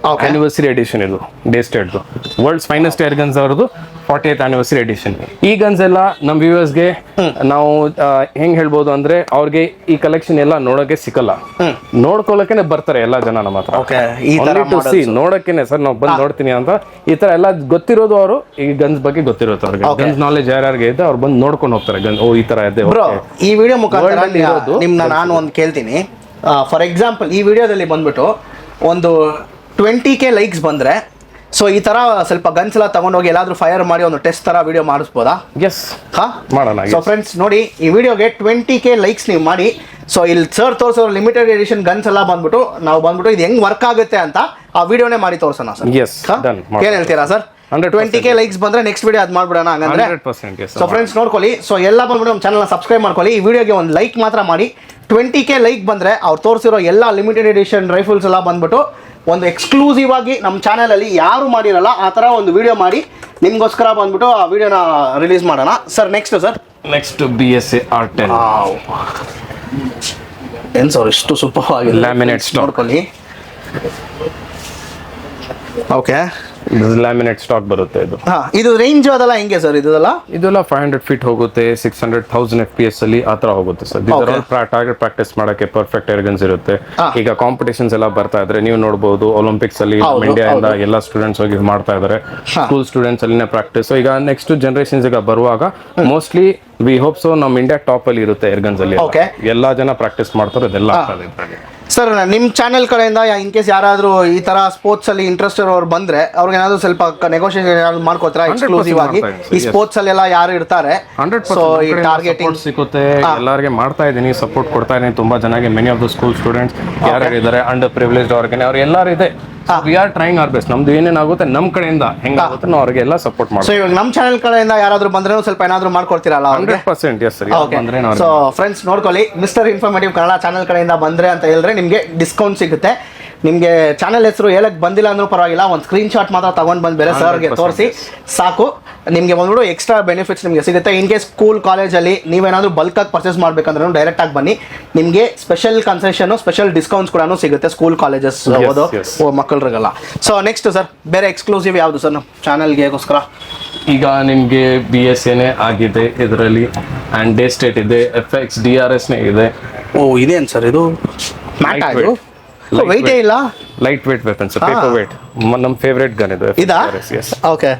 Anniversary edition ಇದು Daystate. World's finest air guns ಅವ್ರದ್ದು 40th anniversary ಎಡಿಷನ್. ಈ ಗನ್ಸ್ ಎಲ್ಲ ನಮ್ಮ ವ್ಯೂವರ್ಸ್ಗೆ ನಾವು ಹೆಂಗ್ ಹೇಳ್ಬೋದು ಅಂದ್ರೆ, ಅವ್ರಿಗೆ ಈ ಕಲೆಕ್ಷನ್ ಎಲ್ಲ ನೋಡೋಕೆ ಸಿಕ್ಕಲ್ಲ. ನೋಡ್ಕೊಳ್ಳೋಕೆ ಬರ್ತಾರೆ ಎಲ್ಲ ಜನ ನಮ್ಮ ಹತ್ರ. ನೋಡಕ್ಕೇನೆ ಸರ್ ನಾವು ಬಂದು ನೋಡ್ತೀನಿ ಅಂತ. ಈ ತರ ಎಲ್ಲ ಗೊತ್ತಿರೋದು ಅವರು, ಈ ಗನ್ಸ್ ಬಗ್ಗೆ ಗೊತ್ತಿರುತ್ತೆ ಅವ್ರಿಗೆ. ಗನ್ಸ್ ನಾಲೆಜ್ ಯಾರ್ಯಾರಿಗೆ ಇದೆ ಅವ್ರು ಬಂದು ನೋಡ್ಕೊಂಡು ಹೋಗ್ತಾರೆ. ಗನ್ ಓ ಈ ತರ ಇದೆ. ಈ ವಿಡಿಯೋ ಮುಖಾಂತರ ನಿಮ್ನ ನಾನು ಒಂದು ಕೇಳ್ತೀನಿ. ಫಾರ್ ಎಕ್ಸಾಂಪಲ್, ಈ ವಿಡಿಯೋದಲ್ಲಿ ಬಂದ್ಬಿಟ್ಟು ಒಂದು 20K ಲೈಕ್ಸ್ ಬಂದ್ರೆ, ಸೊ ಈ ತರ ಸ್ವಲ್ಪ ಗನ್ಸ್ ಎಲ್ಲ ತಗೊಂಡೋಗಿ ಎಲ್ಲಾದ್ರೂ ಫೈರ್ ಮಾಡಿ ಒಂದು ಟೆಸ್ಟ್ ತರ ವಿಡಿಯೋ ಮಾಡಿಸ್ಬೋದಾ? ಎಸ್, ಮಾಡೋಣ. ಸೊ ಫ್ರೆಂಡ್ಸ್ ನೋಡಿ, ಈ ವಿಡಿಯೋಗೆ 20K ಲೈಕ್ಸ್ ನೀವು ಮಾಡಿ. ಸೊ ಇಲ್ಲಿ ಸರ್ ತೋರಿಸೋ ಲಿಮಿಟೆಡ್ ಎಡಿಷನ್ ಗನ್ಸ್ ಎಲ್ಲ ಬಂದ್ಬಿಟ್ಟು ನಾವು ಬಂದ್ಬಿಟ್ಟು ಇದು ಹೆಂಗ್ ವರ್ಕ್ ಆಗುತ್ತೆ ಅಂತ ಆ ವಿಡಿಯೋನೇ ಮಾಡಿ ತೋರ್ಸೋಣ ಸರ್. ಏನ್ ಹೇಳ್ತೀರಾ ಸರ್? 20K ಲೈಕ್ಸ್ ಬಂದ್ರೆ ನೆಕ್ಸ್ಟ್ ವಿಡಿಯೋ ಅದ್ ಮಾಡ್ಬಿಡೋಣ ಹಂಗಂದ್ರೆ. ಸೊ ಫ್ರೆಂಡ್ಸ್ ನೋಡ್ಕೊಳ್ಳಿ. ಸೊ ಎಲ್ಲ ಬಂದ್ಬಿಟ್ಟು ನಮ್ಮ ಚಾನಲ್ ಸಬ್ಸ್ಕ್ರೈಬ್ ಮಾಡ್ಕೊಳ್ಳಿ. ಈ ವಿಡಿಯೋಗೆ ಒಂದು ಲೈಕ್ ಮಾತ್ರ ಮಾಡಿ. 20K ಲೈಕ್ ಬಂದ್ರೆ ಅವ್ರು ತೋರಿಸಿರೋ ಎಲ್ಲ ಲಿಮಿಟೆಡ್ ಎಡಿಷನ್ ರೈಫಲ್ಸ್ ಎಲ್ಲ ಬಂದ್ಬಿಟ್ಟು ಒಂದು ಎಕ್ಸ್ಕ್ಲೂಸಿವ್ ಆಗಿ ನಮ್ಮ ಚಾನಲ್ ಅಲ್ಲಿ ಯಾರು ಮಾಡಿರಲ್ಲ ಆ ತರ ಒಂದು ವಿಡಿಯೋ ಮಾಡಿ ನಿಮ್ಗೋಸ್ಕರ ಬಂದ್ಬಿಟ್ಟು ಆ ವಿಡಿಯೋನ ರಿಲೀಸ್ ಮಾಡೋಣ ಸರ್. Next BSA R10. ಏನ್ ಸರ್ ಇಷ್ಟು ಸೂಪರ್ ಆಗಿ ಲ್ಯಾಮಿನೇಟ್ ನೋಡ್ಕೊಳ್ಳಿ. ಓಕೆ, ಲ್ಯಾಮಿನೇಟ್ ಸ್ಟಾಕ್ ಬರುತ್ತೆ ಇದು. ಇದು ರೇಂಜ್ ಅದೆಲ್ಲ ಹೆಂಗೆ ಸರ್? ಇದೆಲ್ಲ 500 feet ಹೋಗುತ್ತೆ, 600,000 FPS ಅಲ್ಲಿ ಆತರ ಹೋಗುತ್ತೆ ಸರ್. ಟಾರ್ಗೆಟ್ ಪ್ರಾಕ್ಟೀಸ್ ಮಾಡಕ್ಕೆ ಪರ್ಫೆಕ್ಟ್ ಏರ್ ಗನ್ಸ್ ಇರುತ್ತೆ. ಈಗ ಕಾಂಪಿಟೇಷನ್ಸ್ ಎಲ್ಲ ಬರ್ತಾ ಇದ್ರೆ ನೀವು ನೋಡಬಹುದು, ಒಲಿಂಪಿಕ್ಸ್ ಅಲ್ಲಿ ಇಂಡಿಯಾ ಇಂದ ಎಲ್ಲ ಸ್ಟೂಡೆಂಟ್ಸ್ ಹೋಗಿ ಮಾಡ್ತಾ ಇದಾರೆ. ಸ್ಕೂಲ್ ಸ್ಟೂಡೆಂಟ್ಸ್ ಅಲ್ಲಿನೇ ಪ್ರಾಕ್ಟೀಸ್. ಈಗ ನೆಕ್ಸ್ಟ್ ಜನರೇಷನ್ಸ್ ಈಗ ಬರುವಾಗ ಮೋಸ್ಟ್ಲಿ ವಿ ಹೋಪ್ ಸೊ ನಮ್ಮ ಇಂಡಿಯಾ ಟಾಪ್ ಅಲ್ಲಿ ಇರುತ್ತೆ ಏರ್ ಗನ್ಸ್ ಅಲ್ಲಿ. ಎಲ್ಲಾ ಜನ ಪ್ರಾಕ್ಟೀಸ್ ಮಾಡ್ತಾರೆ, ಇದೆಲ್ಲ ಆಗ್ತದೆ. ಸರ್ ನಿಮ್ ಚಾನೆಲ್ ಕಡೆಯಿಂದ ಇನ್ ಕೇಸ್ ಯಾರಾದ್ರೂ ಈ ತರ ಸ್ಪೋರ್ಟ್ಸ್ ಅಲ್ಲಿ ಇಂಟ್ರೆಸ್ಟ್ ಇರೋರು ಬಂದ್ರೆ ಅವ್ರಿಗೆ ಏನಾದ್ರು ಸ್ವಲ್ಪ ನೆಗೋಷಿಯೇಷನ್ ಮಾಡ್ಕೋತೀರಾ ಎಕ್ಸ್ಕ್ಲೂಸಿವ್ ಆಗಿ? ಈ ಸ್ಪೋರ್ಟ್ಸ್ ಅಲ್ಲಿ ಎಲ್ಲ ಯಾರು ಇರ್ತಾರೆ, ಸೊ ಈ ಟಾರ್ಗೆಟಿಂಗ್ ಸಿಗುತ್ತೆ. ಎಲ್ಲರಿಗೆ ಮಾಡ್ತಾ ಇದೀನಿ, ಸಪೋರ್ಟ್ ಕೊಡ್ತಾ ಇದೀನಿ ತುಂಬಾ ಜನಕ್ಕೆ. Many of the school students ಯಾರು ಇದ್ದಾರೆ, ಅಂಡರ್ ಪ್ರಿವಿಲೇಜ್ಡ್ ಅವ್ರಿಗೆ, ಅವ್ರು ಎಲ್ಲರೂ ಇದೆ. We are trying hour best. ನಮ್ದು ಏನೇನಾಗುತ್ತೆ ನಮ್ಮ ಕಡೆಯಿಂದ ಹೆಂಗಾಗುತ್ತೆ ನಾವು ಅವ್ರಿಗೆ ಎಲ್ಲ ಸಪೋರ್ಟ್ ಮಾಡ್ತೀವಿ. ಸೊ ಇವಾಗ ನಮ್ಮ ಚಾನೆಲ್ ಕಡೆಯಿಂದ ಯಾರಾದ್ರೂ ಬಂದ್ರೆ ಸ್ವಲ್ಪ ಏನಾದ್ರು ಮಾಡ್ಕೊಡ್ತೀರಲ್ಲ? 100% ಎಸ್ ಸರ್. ಸೊ ಫ್ರೆಂಡ್ಸ್ ನೋಡ್ಕೊಳ್ಳಿ, ಮಿಸ್ಟರ್ ಇನ್ಫಾರ್ಮೇಟಿವ್ ಕನ್ನಡ ಚಾನೆಲ್ ಕಡೆಯಿಂದ ಬಂದ್ರೆ ಅಂತ ಹೇಳಿದ್ರೆ ನಿಮಗೆ ಡಿಸ್ಕೌಂಟ್ ಸಿಗುತ್ತೆ. ನಿಮಗೆ ಚಾನೆಲ್ ಹೆಸರು ಹೇಳಕ್ ಬಂದಿಲ್ಲ ಅಂದ್ರೂ ಪರವಾಗಿಲ್ಲ, ಒಂದು ಸ್ಕ್ರೀನ್ ಶಾಟ್ ಮಾತ್ರ ತಗೊಂಡ್ ಬಂದು ಬೇರೆ ಸರ್ಗೆ ತೋರಿಸಿ ಸಾಕು. ನಿಮಗೆ ಬಂದ್ಬಿಟ್ಟು ಎಕ್ಸ್ಟ್ರಾ ಬೆನಿಫಿಟ್ಸ್ ನಿಮಗೆ ಸಿಗುತ್ತೆ. ಇನ್ ಕೇಸ್ ಸ್ಕೂಲ್ ಕಾಲೇಜಲ್ಲಿ ನೀವೇನಾದ್ರೂ ಬಲ್ಕ್ ಆಗಿ ಪರ್ಚೇಸ್ ಮಾಡ್ಬೇಕಂದ್ರೆ ಡೈರೆಕ್ಟ್ ಆಗಿ ಬನ್ನಿ, ನಿಮಗೆ ಸ್ಪೆಷಲ್ ಕನ್ಸೆಷನ್, ಸ್ಪೆಷಲ್ ಡಿಸ್ಕೌಂಟ್ಸ್ ಕೂಡ ಸಿಗುತ್ತೆ ಸ್ಕೂಲ್ ಕಾಲೇಜಸ್ ಓದೋ ಮಕ್ಕಳಿಗೆಲ್ಲ. ಸೊ ನೆಕ್ಸ್ಟ್ ಸರ್, ಬೇರೆ ಎಕ್ಸ್ಕ್ಲೂಸಿವ್ ಯಾವುದು ಸರ್ ನಮ್ಮ ಚಾನಲ್ಗೆಗೋಸ್ಕರ? ಈಗ ನಿಮಗೆ BSA ಆಗಿದೆ ಇದರಲ್ಲಿ, ಅಂಡ್ ಡೇ ಸ್ಟೇಟ್ ಇದೆ, FX DRS ಇದೆ. ಓ ಇದೇನು ಸರ್ ಇದು? ಮ್ಯಾಟ್ ವೈಟೇ ಇಲ್ಲ, light weight weapons, paper weight. ನಮ್ಮ ಫೇವರೇಟ್ ಗನ್ ಇದು. ಇದಾ? ಓಕೆ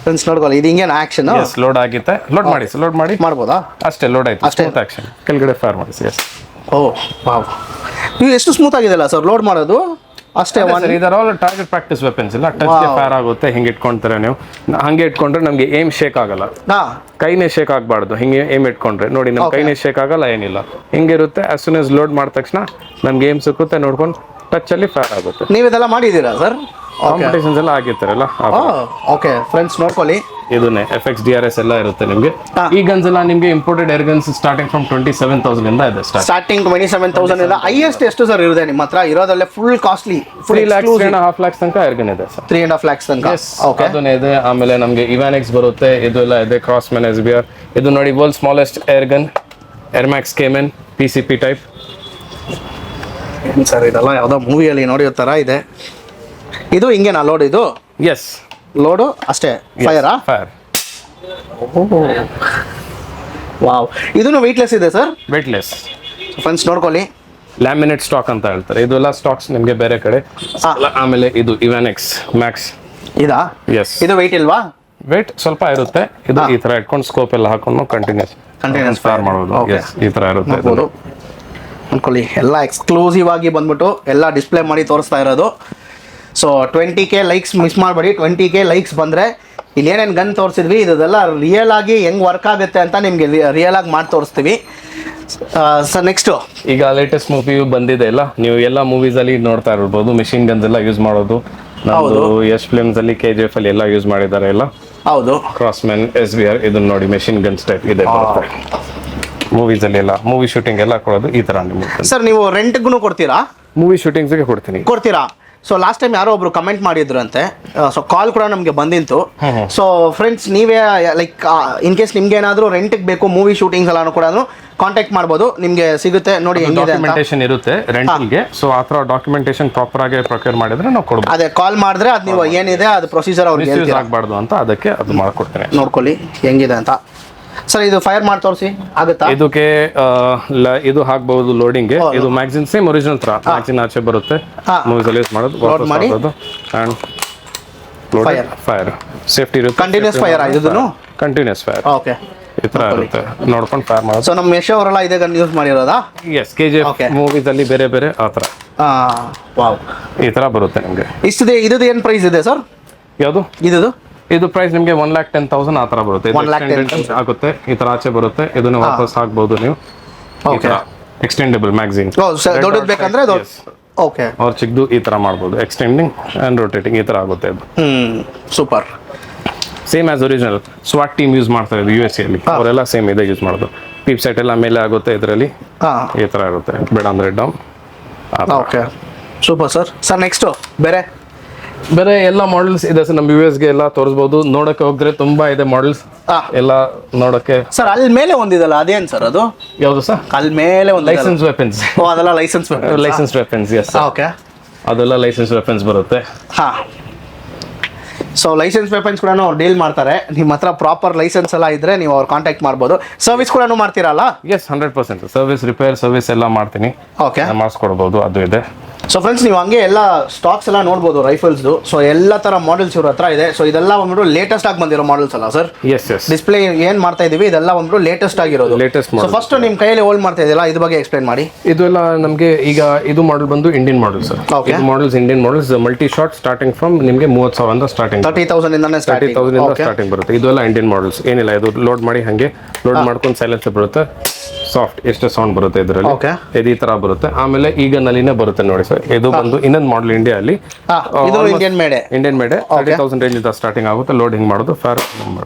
ಫ್ರೆಂಡ್ಸ್ ನೋಡ್ಕೊಳ್ಳಿ, ಇದು ಹಿಂಗೇನು ಆಕ್ಷನ್ ಲೋಡ್ ಆಗಿತ್ತೆ. ಲೋಡ್ ಮಾಡಿ ಸರ್, ಲೋಡ್ ಮಾಡಿ ಮಾಡ್ಬೋದಾ? ಅಷ್ಟೇ, ಲೋಡ್ ಆಯ್ತು. ಅಷ್ಟೇ ಆಕ್ಷನ್ ಕೆಳಗಡೆ ಫೈರ್ ಮಾಡಿ ಸರ್. ಓ ವಾವ್, ನೀವು ಎಷ್ಟು ಸ್ಮೂತ್ ಆಗಿದೆಲ್ಲ ಸರ್ ಲೋಡ್ ಮಾಡೋದು. ಅಷ್ಟೇ ಇದರ ಆಲ್ ಟಾರ್ಗೆಟ್ ಪ್ರಾಕ್ಟೀಸ್ ವೆಪನ್ಸ್ ಇಲ್ಲ. ಟಚ್ ಫೈರ್ ಆಗುತ್ತೆ. ಹಿಂಗೆ ಇಟ್ಕೊಂತಾರೆ ನೀವು, ಹಂಗೆ ಇಟ್ಕೊಂಡ್ರೆ ನಮ್ಗೆ ಏಮ್ ಶೇಕ್ ಆಗಲ್ಲ. ಕೈನೇ ಶೇಕ್ ಆಗಬಾರ್ದು. ಹಿಂಗೆ ಏಮ್ ಇಟ್ಕೊಂಡ್ರೆ ನೋಡಿ, ನಮ್ ಕೈನೇ ಶೇಕ್ ಆಗಲ್ಲ, ಏನಿಲ್ಲ. ಹಿಂಗಿರುತ್ತೆ. ಆಸ್ ಸೂನ್ ಆಸ್ ಲೋಡ್ ಮಾಡಿದ ತಕ್ಷಣ ನಮ್ಗೆ ಏಮ್ ಸಿಕ್ಕುತ್ತೆ, ನೋಡ್ಕೊಂಡು ಟಚ್ ಅಲ್ಲಿ ಫೈರ್ ಆಗುತ್ತೆ. ನೀವು ಇದೆಲ್ಲ ಮಾಡಿದ್ದೀರಾ ಸರ್? ಕಾಂಪಿಟೇಷನ್ಸ್ ಎಲ್ಲ ಆಗಿರ್ತಾರಲ್ಲ. ಓಕೆ ಫ್ರೆಂಡ್ಸ್ ನೋಡ್ಕೊಳ್ಳಿ, ಇದನ್ನೇ FX DRS ಎಲ್ಲ ಇರುತ್ತೆ ನಿಮ್ಗೆ. ಈ ಗನ್ಸ್ ಎಲ್ಲ ನಿಮ್ಗೆ imported air guns starting from 27,000 ಇಂದ ಇದೆ. ಸ್ಟಾರ್ಟಿಂಗ್ 27,000 ಇಂದ ಹೈಯೆಸ್ಟ್ ಎಷ್ಟು ಸರ್ ಇರುತ್ತೆ ನಿಮ್ಮ ಹತ್ರ ಇರೋದಲ್ಲೇ? ಫುಲ್ ಕಾಸ್ಟ್ಲಿ 3 lakhs 3.5 lakhs ತನಕ ಏರ್ ಗನ್ ಇದೆ ಸರ್. 3.5 lakhs ತನಕ. ಓಕೆ, ಅದನ್ನೇ ಇದೆ. ಆಮೇಲೆ ನಮ್ಗೆ ಇವಾನೆಕ್ಸ್ ಬರುತ್ತೆ, ಇದು ಎಲ್ಲ ಇದೆ. ಕ್ರಾಸ್ಮನ್ SBR, ಇದು ನೋಡಿ world smallest air gun, Airmax Cayman PCP type. Sir ಇದೆಲ್ಲ ಯಾವುದೋ ಮೂವಿಯಲ್ಲಿ ನೋಡಿರೋ ಥರ ಇದೆ. ಇದು ಹಿಂಗೇನಾ ಲೋಡ್? ಇದು ಎಸ್, ಲೋಡು ಅಷ್ಟೇ. ಫೈರಾ? ಫೈರ್. ವಾವ್, ಇದನ್ನು ವೆಯ್ಟ್ಲೆಸ್ ಇದೆ ಸರ್? ವೆಯ್ಟ್ಲೆಸ್. ಫ್ರೆಂಡ್ಸ್ ನೋಡ್ಕೊಳ್ಳಿ, ಲ್ಯಾಮಿನೇಟ್ ಸ್ಟಾಕ್ ಅಂತ ಹೇಳ್ತಾರೆ. ಇದೆಲ್ಲ ಸ್ಟಾಕ್ಸ್ ನಿಮಗೆ ಬೇರೆ ಕಡೆ. ಆಮೇಲೆ ಇದು ಇವಾನೆಕ್ಸ್ ಮ್ಯಾಕ್ಸ್. ಇದಾ? ಎಸ್. ಇದು ವೆಯ್ಟ್ ಇಲ್ವಾ? ವೆಯ್ಟ್ ಸ್ವಲ್ಪ ಇರುತ್ತೆ. ಇದು ಈ ತರ ಇಟ್ಕೊಂಡು ಸ್ಕೋಪ್ ಎಲ್ಲ ಹಾಕೊಂಡು ಕಂಟಿನ್ಯೂಸ್ ಫೈರ್ ಮಾಡೋದು. ಈ ತರ ಇರುತ್ತೆ. ಅನ್ಕೊಳ್ಳಿ, ಎಲ್ಲ ಎಕ್ಸ್ಕ್ಲೂಸಿವ್ ಆಗಿ ಬಂದ್ಬಿಟ್ಟು ಎಲ್ಲ ಡಿಸ್ಪ್ಲೇ ಮಾಡಿ ತೋರಿಸ್ತಾ ಇರೋದು. ಸೊ 20K ಲೈಕ್ಸ್ ಮಿಸ್ ಮಾಡಬೇಡಿ. 20K ಲೈಕ್ಸ್ ಬಂದರೆ ಇಲ್ಲಿ ಏನೇನು ಗನ್ ತೋರಿಸಿದ್ವಿ ಇದೆಲ್ಲ ರಿಯಲ್ ಆಗಿ ಹೆಂಗೆ ವರ್ಕ್ ಆಗುತ್ತೆ ಅಂತ ನಿಮಗೆ ರಿಯಲ್ ಆಗಿ ಮಾಡಿ ತೋರಿಸ್ತೀವಿ. ಸರ್ ನೆಕ್ಸ್ಟು, ಈಗ ಲೇಟೆಸ್ಟ್ ಮೂವಿ ಬಂದಿದೆ ಇಲ್ಲ, ನೀವು ಎಲ್ಲ ಮೂವೀಸ್ ಅಲ್ಲಿ ನೋಡ್ತಾ ಇರ್ಬೋದು. ಮಿಷಿನ್ ಗನ್ಸ್ ಎಲ್ಲ ಯೂಸ್ ಮಾಡೋದು. ನಮ್ದು ಯಶ್ ಫಿಲ್ಮ್ಸ್ ಅಲ್ಲಿ KGF ಅಲ್ಲಿ ಎಲ್ಲ ಯೂಸ್ ಮಾಡಿದ್ದಾರೆ ಎಲ್ಲ. ಹೌದು. ಕ್ರಾಸ್ಮನ್ SBR ಇದನ್ನ ನೋಡಿ, ಮೆಷಿನ್ ಗನ್ಸ್ ಟೈಪ್ ಇದೆ. ಮೂವೀಸ್ ಅಲ್ಲಿ ಎಲ್ಲ ಮೂವಿ ಶೂಟಿಂಗ್ ಎಲ್ಲ ಕೊಡೋದು ಈ ತರ. ಸರ್ ನೀವು ರೆಂಟ್ಗೂ ಕೊಡ್ತೀರಾ? ಮೂವಿ ಶೂಟಿಂಗ್ಸ್ಗೆ ಕೊಡ್ತೀರಾ? ಸೊ ಲಾಸ್ಟ್ ಟೈಮ್ ಯಾರೋ ಒಬ್ರು ಕಮೆಂಟ್ ಮಾಡಿದ್ರಂತೆ, ಸೊ ಕಾಲ್ ಕೂಡ ನಮಗೆ ಬಂದಿತ್ತು. ಸೊ ಫ್ರೆಂಡ್ಸ್, ನೀವೇ ಲೈಕ್ ಇನ್ ಕೇಸ್ ನಿಮ್ಗೆ ಏನಾದರೂ ರೆಂಟ್ಗೆ ಬೇಕು ಮೂವಿ ಶೂಟಿಂಗ್ಸ್ ಎಲ್ಲ ಕೂಡ ಕಾಂಟ್ಯಾಕ್ಟ್ ಮಾಡ್ಬೋದು, ನಿಮಗೆ ಸಿಗುತ್ತೆ. ನೋಡಿ ಹೆಂಗಿದೆ ಡಾಕ್ಯುಮೆಂಟೇಶನ್ ಇರುತ್ತೆ ರೆಂಟಲ್ಗೆ. ಸೊ ಆ ಥರ ಡಾಕ್ಯುಮೆಂಟೇಶನ್ ಪ್ರಾಪರ್ ಆಗಿ ಪ್ರೊಕ್ಯೂರ್ ಮಾಡಿದ್ರೆ ನಾವು ಕೊಡ್ಬೋದು. ಅದೇ ಕಾಲ್ ಮಾಡಿದ್ರೆ ಅದು ನೀವು ಏನಿದೆ ಅದು ಪ್ರೊಸೀಜರ್ ಅವ್ರಿಗೆ ಆಗಬಾರ್ದು ಅಂತ ಅದಕ್ಕೆ ಅದು ಮಾಡ್ಕೊಡ್ತೇನೆ. ನೋಡ್ಕೊಳ್ಳಿ ಹೆಂಗಿದೆ ಅಂತ. ಸರ್ ಇದು ಫೈರ್ ಮಾಡಿ ತೋರಿಸಿ ಆಗುತ್ತಾ? ಇದಕ್ಕೆ ಇದು ಹಾಕಬಹುದು ಲೋಡಿಂಗ್. ಇದು ಮ್ಯಾಗ್ಝಿನ್ ಸೇಮ್ ಒರಿಜಿನಲ್ ತರ ಮ್ಯಾಗ್ಝಿನ್ ಆಚೆ ಬರುತ್ತೆ. ಮೂವೀಸ್ ಅಲ್ಲಿ ಯೂಸ್ ಮಾಡೋದು. ಲೋಡ್ ಮಾಡಿ ಅಂಡ್ ಫೈರ್ ಸೇಫ್ಟಿ ಇರುತ್ತೆ. ಕಂಟಿನ್ಯೂಸ್ ಫೈರ್ ಇದನ್ನು ಕಂಟಿನ್ಯೂಸ್ ಫೈರ್. ಓಕೆ, ಈ ತರ ಇರುತ್ತೆ. ನೋಡ್ಕೊಂಡು ಫೈರ್ ಮಾಡೋದು. ಸೊ ನಮ್ಮ ಯಶ್ ಅವರೆಲ್ಲ ಇದೇ ಗನ್ ಯೂಸ್ ಮಾಡಿರೋದಾ? ಎಸ್, KGF ಮೂವೀಸ್ ಅಲ್ಲಿ ಬೇರೆ ಬೇರೆ ಆ ತರ. ವಾವ್, ಈ ತರ ಬರುತ್ತೆ ನಿಮಗೆ. ಇಷ್ಟಿದೆ. ಇದು ಏನು ಪ್ರೈಸ್ ಇದೆ ಸರ್? ಯಾವುದು ಇದು ಪ್ರೈಸ್ ನಿಮಗೆ 1,10,000 ಆ ತರ ಬರುತ್ತೆ. ಆಗುತ್ತೆ. ಈ ತರ ಆಚೆ ಬರುತ್ತೆ. ಇದನ್ನ ವಾಪಸ್ ಹಾಕ್ಬಹುದು ನೀವು. Extendable magazine. ದೊಡ್ಡದು ಬೇಕಂದ್ರೆ ಓಕೆ, ಅವ್ರ ಚಿಕ್ಕದು ಈ ತರ ಮಾಡ್ಬೋದು. ಎಕ್ಸ್ಟೆಂಡಿಂಗ್ ಅಂಡ್ ರೊಟೇಟಿಂಗ್ ಈ ತರ ಆಗುತ್ತೆ ಇದು. ಸೂಪರ್. ಸೇಮ್ ಆಸ್ ಒರಿಜಿನಲ್ ಸ್ವಾಟ್ ಟೀಮ್ ಯೂಸ್ ಮಾಡ್ತಾರೆ ಇದು USA ಅಲ್ಲಿ. ಅವರೆಲ್ಲ ಸೇಮ್ ಇದೆ ಯೂಸ್ ಮಾಡೋದು. ಪೀಪ್ ಸೆಟ್ ಎಲ್ಲ ಮೇಲೆ ಆಗುತ್ತೆ ಇದರಲ್ಲಿ. ಈ ತರ ಇರುತ್ತೆ. ಬೇಡ ಅಂದ್ರೆ down. Okay, super sir. Sir next ಬೇರೆ ಎಲ್ಲ ಮಾಡೆಲ್ಸ್ ಇದೆ ಸರ್. ನಮ್ಮ US ಗೆ ಎಲ್ಲ ತೋರಿಸಬಹುದು. ನೋಡಕ್ಕೆ ಹೋಗಿದ್ರೆ ತುಂಬಾ ಇದೆ ಮಾಡೆಲ್ಸ್ ಎಲ್ಲ ನೋಡಕ್ಕೆ. ಸರ್ ಅಲ್ಲಿ ಮೇಲೆ ಒಂದಿದಲ್ಲ, ಅದೇನ್ ಸರ್ ಅದು? ಯಾವುದು ಸರ್? ಅಲ್ಲಿ ಮೇಲೆ ಒಂದು ಲೈಸೆನ್ಸ್ ವೆಪನ್ಸ್. ಅದೆಲ್ಲ ಲೈಸೆನ್ಸ್ ವೆಪನ್ಸ್. ಎಸ್, ಓಕೆ, ಅದೆಲ್ಲ ಲೈಸೆನ್ಸ್ ವೆಪನ್ಸ್ ಬರುತ್ತೆ. ಸೊ ಲೈಸೆನ್ಸ್ ವೆಪನ್ಸ್ ಕೂಡ ಅವ್ರು ಡೀಲ್ ಮಾಡ್ತಾರೆ. ನಿಮ್ಮ ಹತ್ರ ಪ್ರಾಪರ್ ಲೈಸೆನ್ಸ್ ಎಲ್ಲ ಇದ್ರೆ ನೀವು ಅವ್ರು ಕಾಂಟ್ಯಾಕ್ಟ್ ಮಾಡ್ಬೋದು. ಸರ್ವಿಸ್ ಕೂಡ ಮಾಡ್ತೀರಲ್ಲ? ಎಸ್, 100% ಸರ್ವಿಸ್, ರಿಪೇರ್ ಸರ್ವಿಸ್ ಎಲ್ಲ ಮಾಡ್ತೀನಿ. ಓಕೆ, ಮಾಡಿಸ್ಕೊಡ್ಬೋದು. ಅದು ಇದೆ. ಸೊ ಫ್ರೆಂಡ್ಸ್, ನೀವು ಹಂಗೆ ಎಲ್ಲ ಸ್ಟಾಕ್ಸ್ ಎಲ್ಲ ನೋಡ್ಬೋದು ರೈಫಲ್ಸ್ದು. ಸೊ ಎಲ್ಲ ತರ ಮಾಡೆಲ್ಸ್ ಇವ್ರ ಹತ್ರ ಇದೆ. ಸೊ ಇದೆಲ್ಲ ಬಂದ್ಬಿಟ್ಟು ಲೇಟೆಸ್ಟ್ ಆಗಿ ಬಂದಿರೋ ಮಾಡೆಲ್ಸ್ ಅಲ್ಲ ಸರ್? ಎಸ್. ಡಿಸ್ಪ್ಲೇ ಏನ್ ಮಾಡ್ತಾ ಇದೀವಿ ಇದೆಲ್ಲ ಬಂದ್ಬಿಟ್ಟು ಲೇಟೆಸ್ಟ್ ಆಗಿರೋದು. ಸೊ ಫಸ್ಟ್ ನಿಮ್ ಕೈಯಲ್ಲಿ ಹೋಲ್ಡ್ ಮಾಡ್ತಾ ಇದೆಯಲ್ಲ, ಇದ್ರ ಬಗ್ಗೆ ಎಕ್ಸ್ಪ್ಲೈನ್ ಮಾಡಿ. ಇದು ಎಲ್ಲ ನಮಗೆ ಈಗ ಇದು ಮಾಡೆಲ್ ಬಂದು ಇಂಡಿಯನ್ ಮಾಡೆಲ್ ಸರ್. ಇದು models Indian models. Multi shot starting from ನಿಮಗೆ 30,000 ಸ್ಟಾರ್ಟಿಂಗ್. 30,000 ಇಂದಾನೆ ಸ್ಟಾರ್ಟಿಂಗ್ ಬರುತ್ತೆ. ಇದು ಎಲ್ಲ ಇಂಡಿಯನ್ ಮಾಡೆಲ್ಸ್. ಏನಿಲ್ಲ, ಇದು ಲೋಡ್ ಮಾಡಿ ಹಂಗೆ ಲೋಡ್ ಮಾಡ್ಕೊಂಡು ಸೈಲೆನ್ಸರ್ ಬರುತ್ತೆ. ಸಾಫ್ಟ್ ಎಷ್ಟು ಸೌಂಡ್ ಬರುತ್ತೆ ಇದರಲ್ಲಿ. ಇದು ಈ ತರ ಬರುತ್ತೆ. ಆಮೇಲೆ ಈಗ ನಲ್ಲಿನೇ ಬರುತ್ತೆ ನೋಡಿ ಸರ್. ಇದು ಬಂದು ಇನ್ನೊಂದು ಮಾಡೆಲ್ ಇಂಡಿಯಾ ಅಲ್ಲಿ. ಇಂಡಿಯನ್ ಮೇಡ್ 30,000 ರೇಂಜ್ ಇಂದ ಸ್ಟಾರ್ಟಿಂಗ್ ಆಗುತ್ತೆ. ಲೋಡ್ ಹಿಂಗ್ ಮಾಡೋದು.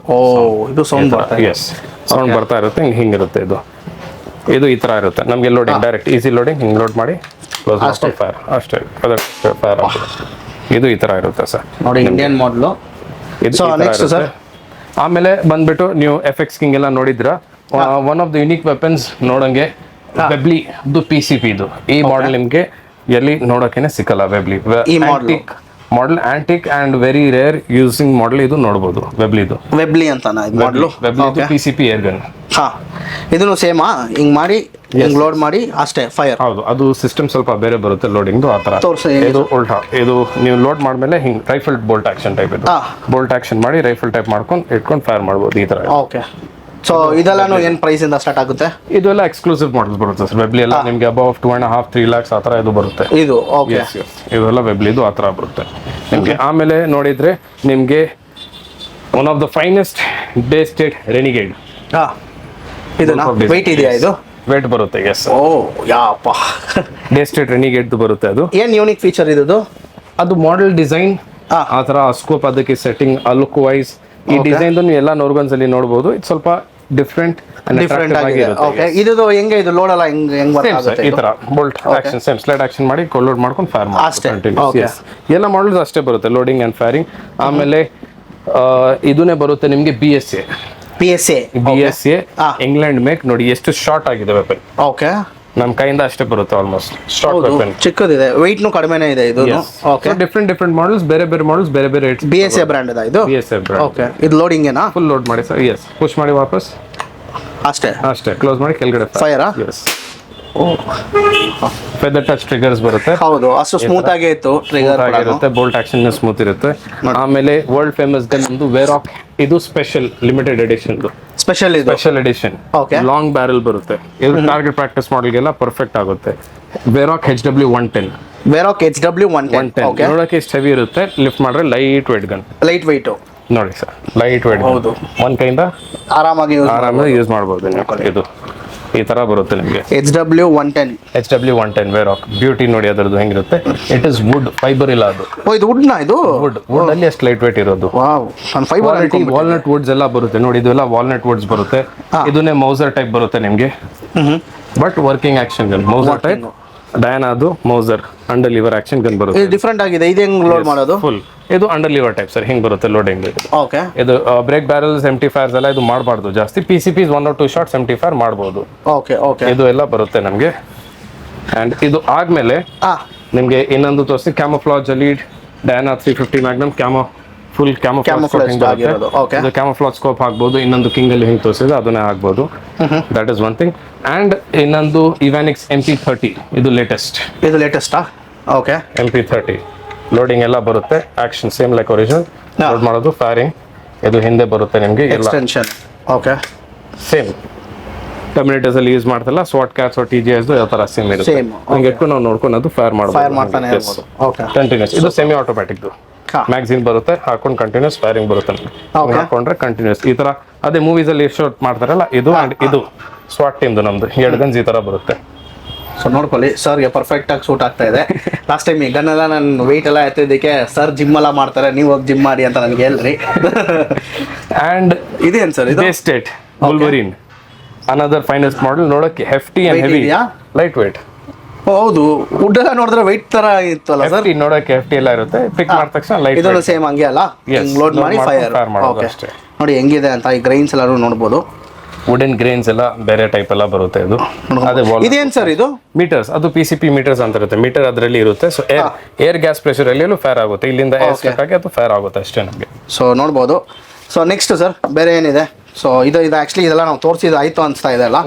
ಇದು ಸೌಂಡ್ ಬರುತ್ತೆ. ಎಸ್, ಸೌಂಡ್ ಬರ್ತಾ ಇರುತ್ತೆ. ಹಿಂಗಿರುತ್ತೆ ಇದು. ಇದು ಈ ತರ ಇರುತ್ತೆ. ನಮಗೆ ಲೋಡಿಂಗ್ ಡೈರೆಕ್ಟ್ ಈಸಿ ಲೋಡಿಂಗ್. ಹಿಂಗ್ ಲೋಡ್ ಮಾಡಿ ಫೈರ್ ಅಷ್ಟೇ. ಫೈರ್ ಇದು ಈ ತರ ಇರುತ್ತೆ ಸರ್. ನೋಡಿ ಇಂಡಿಯನ್ ಮಾಡೆಲ್. ಆಮೇಲೆ ಬಂದ್ಬಿಟ್ಟು ನೀವು FX ಕಿಂಗ್ ಎಲ್ಲ ನೋಡಿದ್ರ, one of the unique weapons ನೋಡಂಗೆ ವೆಬ್ಲಿ PCP ಇದು. ಈ ಮಾಡೆಲ್ ನಿಮ್ಗೆ ಎಲ್ಲಿ ನೋಡೋಕೆನೆ ಸಿಕ್ಕಲ್ಲ. Model antique and very rare using model. ಇದು ನೋಡಬಹುದು ವೆಬ್ಲಿ ಅಂತ PCP ಏರ್ ಗನ್. ಹಾ, ಇದನ್ನು ಸೇಮಾ ಹಿಂಗ್ ಮಾಡಿ ಹಿಂಗ್ ಲೋಡ್ ಮಾಡಿ ಅಷ್ಟೇ ಫೈರ್. ಹೌದು, ಅದು ಸಿಸ್ಟಮ್ ಸ್ವಲ್ಪ ಬೇರೆ ಬರುತ್ತೆ ಲೋಡಿಂಗ್ ಆ ತರ. ತೋರ್ಸಿ. ಇದು ಉಲ್ಟಾ, ಇದು ನೀವು ಲೋಡ್ ಮಾಡ್ಮೇಲೆ ಹಿಂಗ್ ರೈಫಲ್ ಬೋಲ್ಟ್ ಆಕ್ಷನ್ ಟೈಪ್ ಇದು. ಬೋಲ್ಟ್ ಆಕ್ಷನ್ ಮಾಡಿ ರೈಫಲ್ ಟೈಪ್ ಮಾಡ್ಕೊಂಡು ಇಟ್ಕೊಂಡು ಫೈರ್ ಮಾಡ್ಬೋದು ಈ ತರ. ಓಕೆ. ಸೊ ಇದೆಲ್ಲಾನು ಏನ್ ಪ್ರೈಸ್ ಇಂದ ಸ್ಟಾರ್ಟ್ ಆಗುತ್ತೆ? ಇದೆಲ್ಲ ಎಕ್ಸ್ಕ್ಲೂಸಿವ್ ಮಾಡಲ್ಸ್ ಬರುತ್ತೆ ಸರ್. ವೆಬ್ಲಿ ಎಲ್ಲ ನಿಮ್ಗೆ ಅಬೌವ್ 2.5-3 lakhs ಆ ತರ ಇದು ಬರುತ್ತೆ. ಇದು ಓಕೆ. ಇದೆಲ್ಲ ವೆಬ್ಲಿ ಇದು ಆ ತರ ಬರುತ್ತೆ ನಿಮ್ಗೆ. ಆಮೇಲೆ ನೋಡಿದ್ರೆ ನಿಮ್ಗೆ one of the finest Daystate Renegade. ಇದು ವೆಯ್ಟ್ ಇದೆಯಾ? ಇದು ವೇಟ್ ಬರುತ್ತೆ. ಎಸ್. ಓ ಯಾಪ. ಡೇ ಸ್ಟೇಟ್ ರೆನಿಗೇಡ್ ಬರುತ್ತೆ. ಅದು ಏನ್ ಯೂನಿಕ್ ಫೀಚರ್ ಇದು? ಅದು ಮಾಡೆಲ್ ಡಿಸೈನ್ ಆ ತರ ಸ್ಕೋಪ್, ಅದಕ್ಕೆ ಸೆಟ್ಟಿಂಗ್, ಲುಕ್ ವೈಸ್ ಈ ಡಿಸೈನ್ ನೀವು ಎಲ್ಲ ನೋರ್ಗನ್ಸ್ ಅಲ್ಲಿ ನೋಡಬಹುದು. ಇದು ಸ್ವಲ್ಪ ಡಿಫ್ರೆಂಟ್ ಆಗಿದೆ. ಓಕೆ. ಇದು ಹೆಂಗೆ ಇದು ಲೋಡ್ ಎಲ್ಲ ಹೆಂಗ್ ವರ್ಕ್ ಆಗುತ್ತೆ? ಈ ತರ bolt action same slide action ಮಾಡಿ ಲೋಡ್ ಮಾಡ್ಕೊಂಡು ಫೈರ್ ಮಾಡಿ ಎಲ್ಲ ಮಾಡಲ್ಸ್ ಅಷ್ಟೇ ಬರುತ್ತೆ, ಲೋಡಿಂಗ್ ಅಂಡ್ ಫೈರಿಂಗ್. ಆಮೇಲೆ ಇದನ್ನೇ ಬರುತ್ತೆ ನಿಮ್ಗೆ BSA ಇಂಗ್ಲೆಂಡ್ ಮೇಕ್. ನೋಡಿ ಎಷ್ಟು ಶಾರ್ಟ್ ಆಗಿದೆ ವೆಪನ್. ಓಕೆ. ನಮ್ ಕೈಯಿಂದ ಅಷ್ಟೇ ಬರುತ್ತೆ ಆಲ್ಮೋಸ್ಟ್. ಶಾರ್ಟ್ ವೆಪನ್ ಚಿಕ್ಕದಿದೆ, ವೆಯ್ಟ್ ನು ಕಡಿಮೆನೇ ಇದೆ ಇದು. ಓಕೆ. ಡಿಫ್ರೆಂಟ್ ಮಾಡಲ್ಸ್, ಬೇರೆ ಮಾಡಲ್ಸ್, ಬೇರೆ ರೇಟ್ಸ್. BSA ಬ್ರಾಂಡ್ ಇದೆ ಇದು. BSA brand. ಓಕೆ. ಇದು ಲೋಡಿಂಗ್ ಏನಾ? ಫುಲ್ ಲೋಡ್ ಮಾಡಿ ಸರ್. ಎಸ್. ಪುಷ್ ಮಾಡಿ ವಾಪಸ್ ಅಷ್ಟೇ ಕ್ಲೋಸ್ ಮಾಡಿ ಕೆಳಗಡೆ fire. Yes. Feather touch triggers ಬರುತ್ತೆ. ಹೌದು, ಅಷ್ಟು ಸ್ಮೂತ್ ಆಗಿ ಇತ್ತು ಟ್ರಿಗರ್ ಆಗಿರುತ್ತೆ. ಬೋಲ್ಟ್ ಆಕ್ಷನ್ ಸ್ಮೂತ್ ಇರುತ್ತೆ. ಆಮೇಲೆ ವರ್ಲ್ಡ್ ಫೇಮಸ್ ಗನ್ ಒಂದು ವೆರಾಕ್. ಇದು special limited edition. Special edition long barrel ಬರುತ್ತೆ. ಇದು ಟಾರ್ಗೆಟ್ ಪ್ರಾಕ್ಟೀಸ್ ಮಾಡಲ್ಗೆಲ್ಲ ಪರ್ಫೆಕ್ಟ್ ಆಗುತ್ತೆ. ವೆರಾಕ್ HW110. ನೋಡಕ್ಕೆ ಎಷ್ಟು ಹೆವಿ ಇರುತ್ತೆ. ಲಿಫ್ಟ್ ಮಾಡಿದ್ರೆ light weight gun. Light weight ನೋಡಿ ಸರ್, ಲೈಟ್ ವೇಟ್. ಹೌದು, ಒಂದ್ ಕೈಯಿಂದ ಆರಾಮಾಗಿ ಯೂಸ್ ಮಾಡಬಹುದು ನೀವು. ಇದು ಈ ತರ ಬರುತ್ತೆ ನಿಮಗೆ. HW110 ವೆರಾಕ್. ಬ್ಯೂಟಿ ನೋಡಿ ಅದರದ್ದು ಹೆಂಗಿರುತ್ತೆ. ಇಟ್ ಇಸ್ ವುಡ್, ಫೈಬರ್ ಇಲ್ಲ ಅದು. ಇದು ವುಡ್ ನಾ? ಇದು ವುಡ್ ಅಲ್ಲಿ ಅಷ್ಟು ಲೈಟ್ ವೇಟ್ ಇರೋದು. ವಾಲ್ನಟ್ ವುಡ್ಸ್ ಎಲ್ಲ ಬರುತ್ತೆ ನೋಡಿ. ಇದೆಲ್ಲ ವಾಲ್ನಟ್ ವುಡ್ಸ್ ಬರುತ್ತೆ. ಇದನ್ನೇ ಮೌಸರ್ ಟೈಪ್ ಬರುತ್ತೆ ನಿಮ್ಗೆ. But working action gun. Mauser type Diana, ಅದು Mauser under lever action gun ಬರುತ್ತೆ. ಡಿಫರೆಂಟ್ ಆಗಿದೆ. ಇದು ಹೆಂಗ್ ಲೋಡ್ ಮಾಡೋದು? ಫುಲ್ ಇದು ಅಂಡರ್ ಲಿವರ್ ಟೈಪ್ ಸರ್. ಹಿಂಗ್ ಬರುತ್ತೆ ಲೋಡಿಂಗ್. ಓಕೆ. ಇದು ಬ್ರೇಕ್ ಬ್ಯಾರಲ್ಸ್, ಎಂಟಿ ಫೈರ್ಸ್ ಎಲ್ಲ ಇದು ಮಾಡಬಾರ್ದು ಜಾಸ್ತಿ. PCPs 1 or 2 shots empty fire ಮಾಡಬಹುದು. ಓಕೆ. ಇದು ಎಲ್ಲ ಬರುತ್ತೆ ನಮಗೆ. ಅಂಡ್ ಇದು ಆದ್ಮೇಲೆ ನಿಮ್ಗೆ ಇನ್ನೊಂದು ತೋರಿಸಿ. ಕ್ಯಾಮೋಫ್ಲಾಜ್ ಅಲ್ಲಿ ಡಯಾನಾ 350 ಮ್ಯಾಗ್ನಮ್ ಫುಲ್ ಕ್ಯಾಮೋಫ್ಲಾಜ್ ಇದು ಕ್ಯಾಮೋಫ್ಲಾಜ್ ಸ್ಕೋಪ್ ಹಾಕ್ಬೋದು. ಇನ್ನೊಂದು ಕಿಂಗ್ ಅಲ್ಲಿ ಹಿಂಗ್ ತೋರಿಸಿದ್ರೆ ಅದನ್ನೇ ಹಾಕ್ಬೋದು. That is one thing. And ಇನ್ನೊಂದು ಇವಾನಿಕ್ಸ್ MP30. ಇದು ಲೇಟೆಸ್ಟ್. ಓಕೆ. MP30 ಲೋಡಿಂಗ್ ಎಲ್ಲ ಬರುತ್ತೆ. Action same like original. Load ಮಾಡೋದು, ಫೈರಿಂಗ್. ಇದು ಹಿಂದೆ ಬರುತ್ತೆ ನಿಮ್ಗೆ ಎಕ್ಸ್ಟೆನ್ಷನ್. ಓಕೆ. ಸೇಮ್ ಟರ್ಮಿನೇಟರ್ಸ್ ಅಲ್ಲಿ ಯೂಸ್ ಮಾಡ್ತಲ್ಲ, ಸ್ವಾಟ್ ಕ್ಯಾಟ್ಸ್ TGS ಯಾವ ತರ ಸೇಮ್ ಇರುತ್ತೆ. ಹಿಂಗೆ ಇಟ್ಕೊಂಡು ನಾವು ನೋಡ್ಕೊಂಡು ಅದು ಫೈರ್ ಮಾಡ್ತಾನೆ ಇರ್ಬೋದು. ಕಂಟಿನ್ಯೂಸ್. ಇದು ಸೆಮಿ ಆಟೋಮ್ಯಾಟಿಕ್. ಮ್ಯಾಗ್ಝಿನ್ ಬರುತ್ತೆ, ಹಾಕೊಂಡು ಕಂಟಿನ್ಯೂಸ್ ಫೈರಿಂಗ್ ಬರುತ್ತೆ. ಹಾಕೊಂಡ್ರೆ ಕಂಟಿನ್ಯೂಸ್ ಈ ತರ. ಅದೇ ಮೂವೀಸ್ ಅಲ್ಲಿ ಶೂಟ್ ಮಾಡ್ತಾರಲ್ಲ ಇದು. ಅಂಡ್ ಇದು ಸ್ವಾಟ್ ಟೀಮ್ದು ನಮ್ದು 2 ಗನ್ಸ್ ಈ ತರ ಬರುತ್ತೆ. ಸೊ ನೋಡ್ಕೊಳ್ಳಿ, ಸರ್ಗೆ ಪರ್ಫೆಕ್ಟ್ ಆಗಿ ಸೂಟ್ ಆಗ್ತಾ ಇದೆ. ಲಾಸ್ಟ್ ಟೈಮ್ ಈ ಗನ್ ಎಲ್ಲ ನಾನು ವೆಯ್ಟ್ ಎಲ್ಲ ಎತ್ತಿದ್ದಕ್ಕೆ ಸರ್ ಜಿಮ್ ಎಲ್ಲ ಮಾಡ್ತಾರೆ, ನೀವು ಹೋಗಿ ಜಿಮ್ ಮಾಡಿ ಅಂತ ನನಗೆ ಹೇಳ್ರಿ. ಅಂಡ್ ಇದೇನು ಸರ್ ಇದು? Day state Wolverine, another finest model. ನೋಡಕ್ಕೆ hefty and heavy, light weight. ಹೌದು, ವುಡ್ ಎಲ್ಲ ನೋಡಿದ್ರೆ ವೆಯ್ಟ್ ತರ ಇತ್ತಲ್ಲ ಸರ್. ನೋಡಕ್ಕೆ hefty ಎಲ್ಲ ಇರುತ್ತೆ. ಪಿಕ್ ಮಾಡಿದ ತಕ್ಷಣ ಲೈಟ್. ಇದನ್ನು ಸೇಮ್ ಹಂಗೆ ಅಲ್ಲ, ಲೋಡ್ ಮಾಡಿ ಫೈರ್ ಮಾಡೋದು ಅಷ್ಟೇ. ನೋಡಿ ಹೆಂಗಿದೆ ಅಂತ. ಈ ಗ್ರೈನ್ಸ್ ಎಲ್ಲರೂ ನೋಡಬಹುದು. ವುಡನ್ ಗ್ರೇನ್ಸ್ ಎಲ್ಲ ಬೇರೆ ಟೈಪ್ ಎಲ್ಲ ಬರುತ್ತೆ. ಇದು ಅದೇ ಇದೇನ್ ಸರ್? ಇದು ಮೀಟರ್ಸ್. ಅದು PCP ಮೀಟರ್ಸ್ ಅಂತ ಇರುತ್ತೆ. ಮೀಟರ್ ಅದರಲ್ಲಿ ಇರುತ್ತೆ. ಸೊ ಏರ್ ಗ್ಯಾಸ್ ಪ್ರೆಷರ್ ಅಲ್ಲಿ ಫೈರ್ ಆಗುತ್ತೆ. ಇಲ್ಲಿಂದ ಏರ್ ಸ್ಟಾಕ್ ಆಗಿ ಅದು ಫೈರ್ ಆಗುತ್ತೆ ಅಷ್ಟೇ ನಮಗೆ. ಸೊ ನೋಡಬಹುದು. ಸೊ ನೆಕ್ಸ್ಟ್ ಸರ್ ಬೇರೆ ಏನಿದೆ? ಸೊ ಇದು ಆಕ್ಚುಲಿ ಇದೆಲ್ಲ ನಾವು ತೋರಿಸಿದ ಆಯ್ತು ಅನ್ಸ್ತಾ ಇದೆ ಅಲ್ಲ?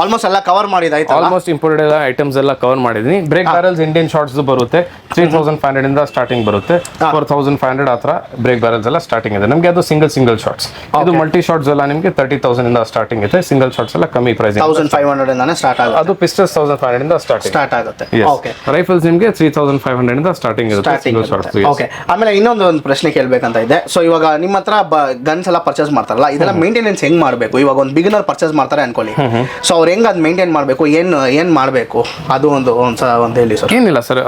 ಆಲ್ಮೋಸ್ಟ್ ಎಲ್ಲ ಕವರ್ ಮಾಡಿದಾಯ್ತು. ಆಲ್ಮೋಸ್ಟ್ ಇಂಪೋರ್ಟೆಡ್ ಐಟಮ್ಸ್ ಎಲ್ಲ ಕವರ್ ಮಾಡಿದೀನಿ. ಬ್ರೇಕ್ ಬ್ಯಾರಲ್ಸ್ ಇಂಡಿಯನ್ ಶಾರ್ಟ್ಸ್ ಬರುತ್ತೆ. 3500 ಇಂದ ಸ್ಟಾರ್ಟಿಂಗ್ ಬರುತ್ತೆ. 4500 ಹತ್ರ ಬ್ರೇಕ್ ಬ್ಯಾರಲ್ಸ್ ಎಲ್ಲ ಸ್ಟಾರ್ಟಿಂಗ್ ಇದೆ ನಮಗೆ. ಅದು ಸಿಂಗಲ್ ಶಾರ್ಟ್ಸ್. ಇದು ಮಲ್ಟಿ ಶಾರ್ಟ್ಸ್ ಎಲ್ಲ ನಿಮಗೆ 30,000 ಇಂದ ಸ್ಟಾರ್ಟಿಂಗ್ ಇದೆ. ಸಿಂಗಲ್ ಶಾರ್ಟ್ಸ್ ಎಲ್ಲ ಕಮ್ಮಿ ಪ್ರೈಸ್, 1500 ಇಂದಾನೆ ಸ್ಟಾರ್ಟ್ ಆಗುತ್ತೆ. ಅದು ಪಿಸ್ಟಲ್ಸ್ 1500 ಇಂದ ಸ್ಟಾರ್ಟ್ ಆಗುತ್ತೆ. ಓಕೆ. ರೈಫಲ್ಸ್ ನಿಮಗೆ 3500 ಇಂದ ಸ್ಟಾರ್ಟಿಂಗ್ ಇರುತ್ತೆ ಸಿಂಗಲ್ ಶಾರ್ಟ್ಸ್. ಓಕೆ. ಆಮೇಲೆ ಇನ್ನೊಂದು ಪ್ರಶ್ನೆ ಕೇಳಬೇಕಂತ ಇದೆ. ಸೊ ಇವಾಗ ನಿಮ್ಮ ಹತ್ರ ಗನ್ಸ್ ಎಲ್ಲ ಪರ್ಚೇಸ್ ಮಾಡ್ತಾರಲ್ಲ, ಇದೆಲ್ಲ ಮೇಂಟೆನೆನ್ಸ್ ಹೆಂಗ್ ಮಾಡಬೇಕು? ಇವಾಗ ಒಂದು ಬಿಗಿನರ್ ಪರ್ಚೇಸ್ ಮಾಡ್ತಾರೆ ಅನ್ಕೊಳ್ಳಿ. ಸೊ ಅವ್ರು ಹೆಂಗ್ ಅದ್ ಮೇಂಟೈನ್ ಮಾಡಬೇಕು, ಏನ್ ಮಾಡಬೇಕು, ಅದು ಒಂದು ಹೇಳಿ ಸರ್. ಏನಿಲ್ಲ sir,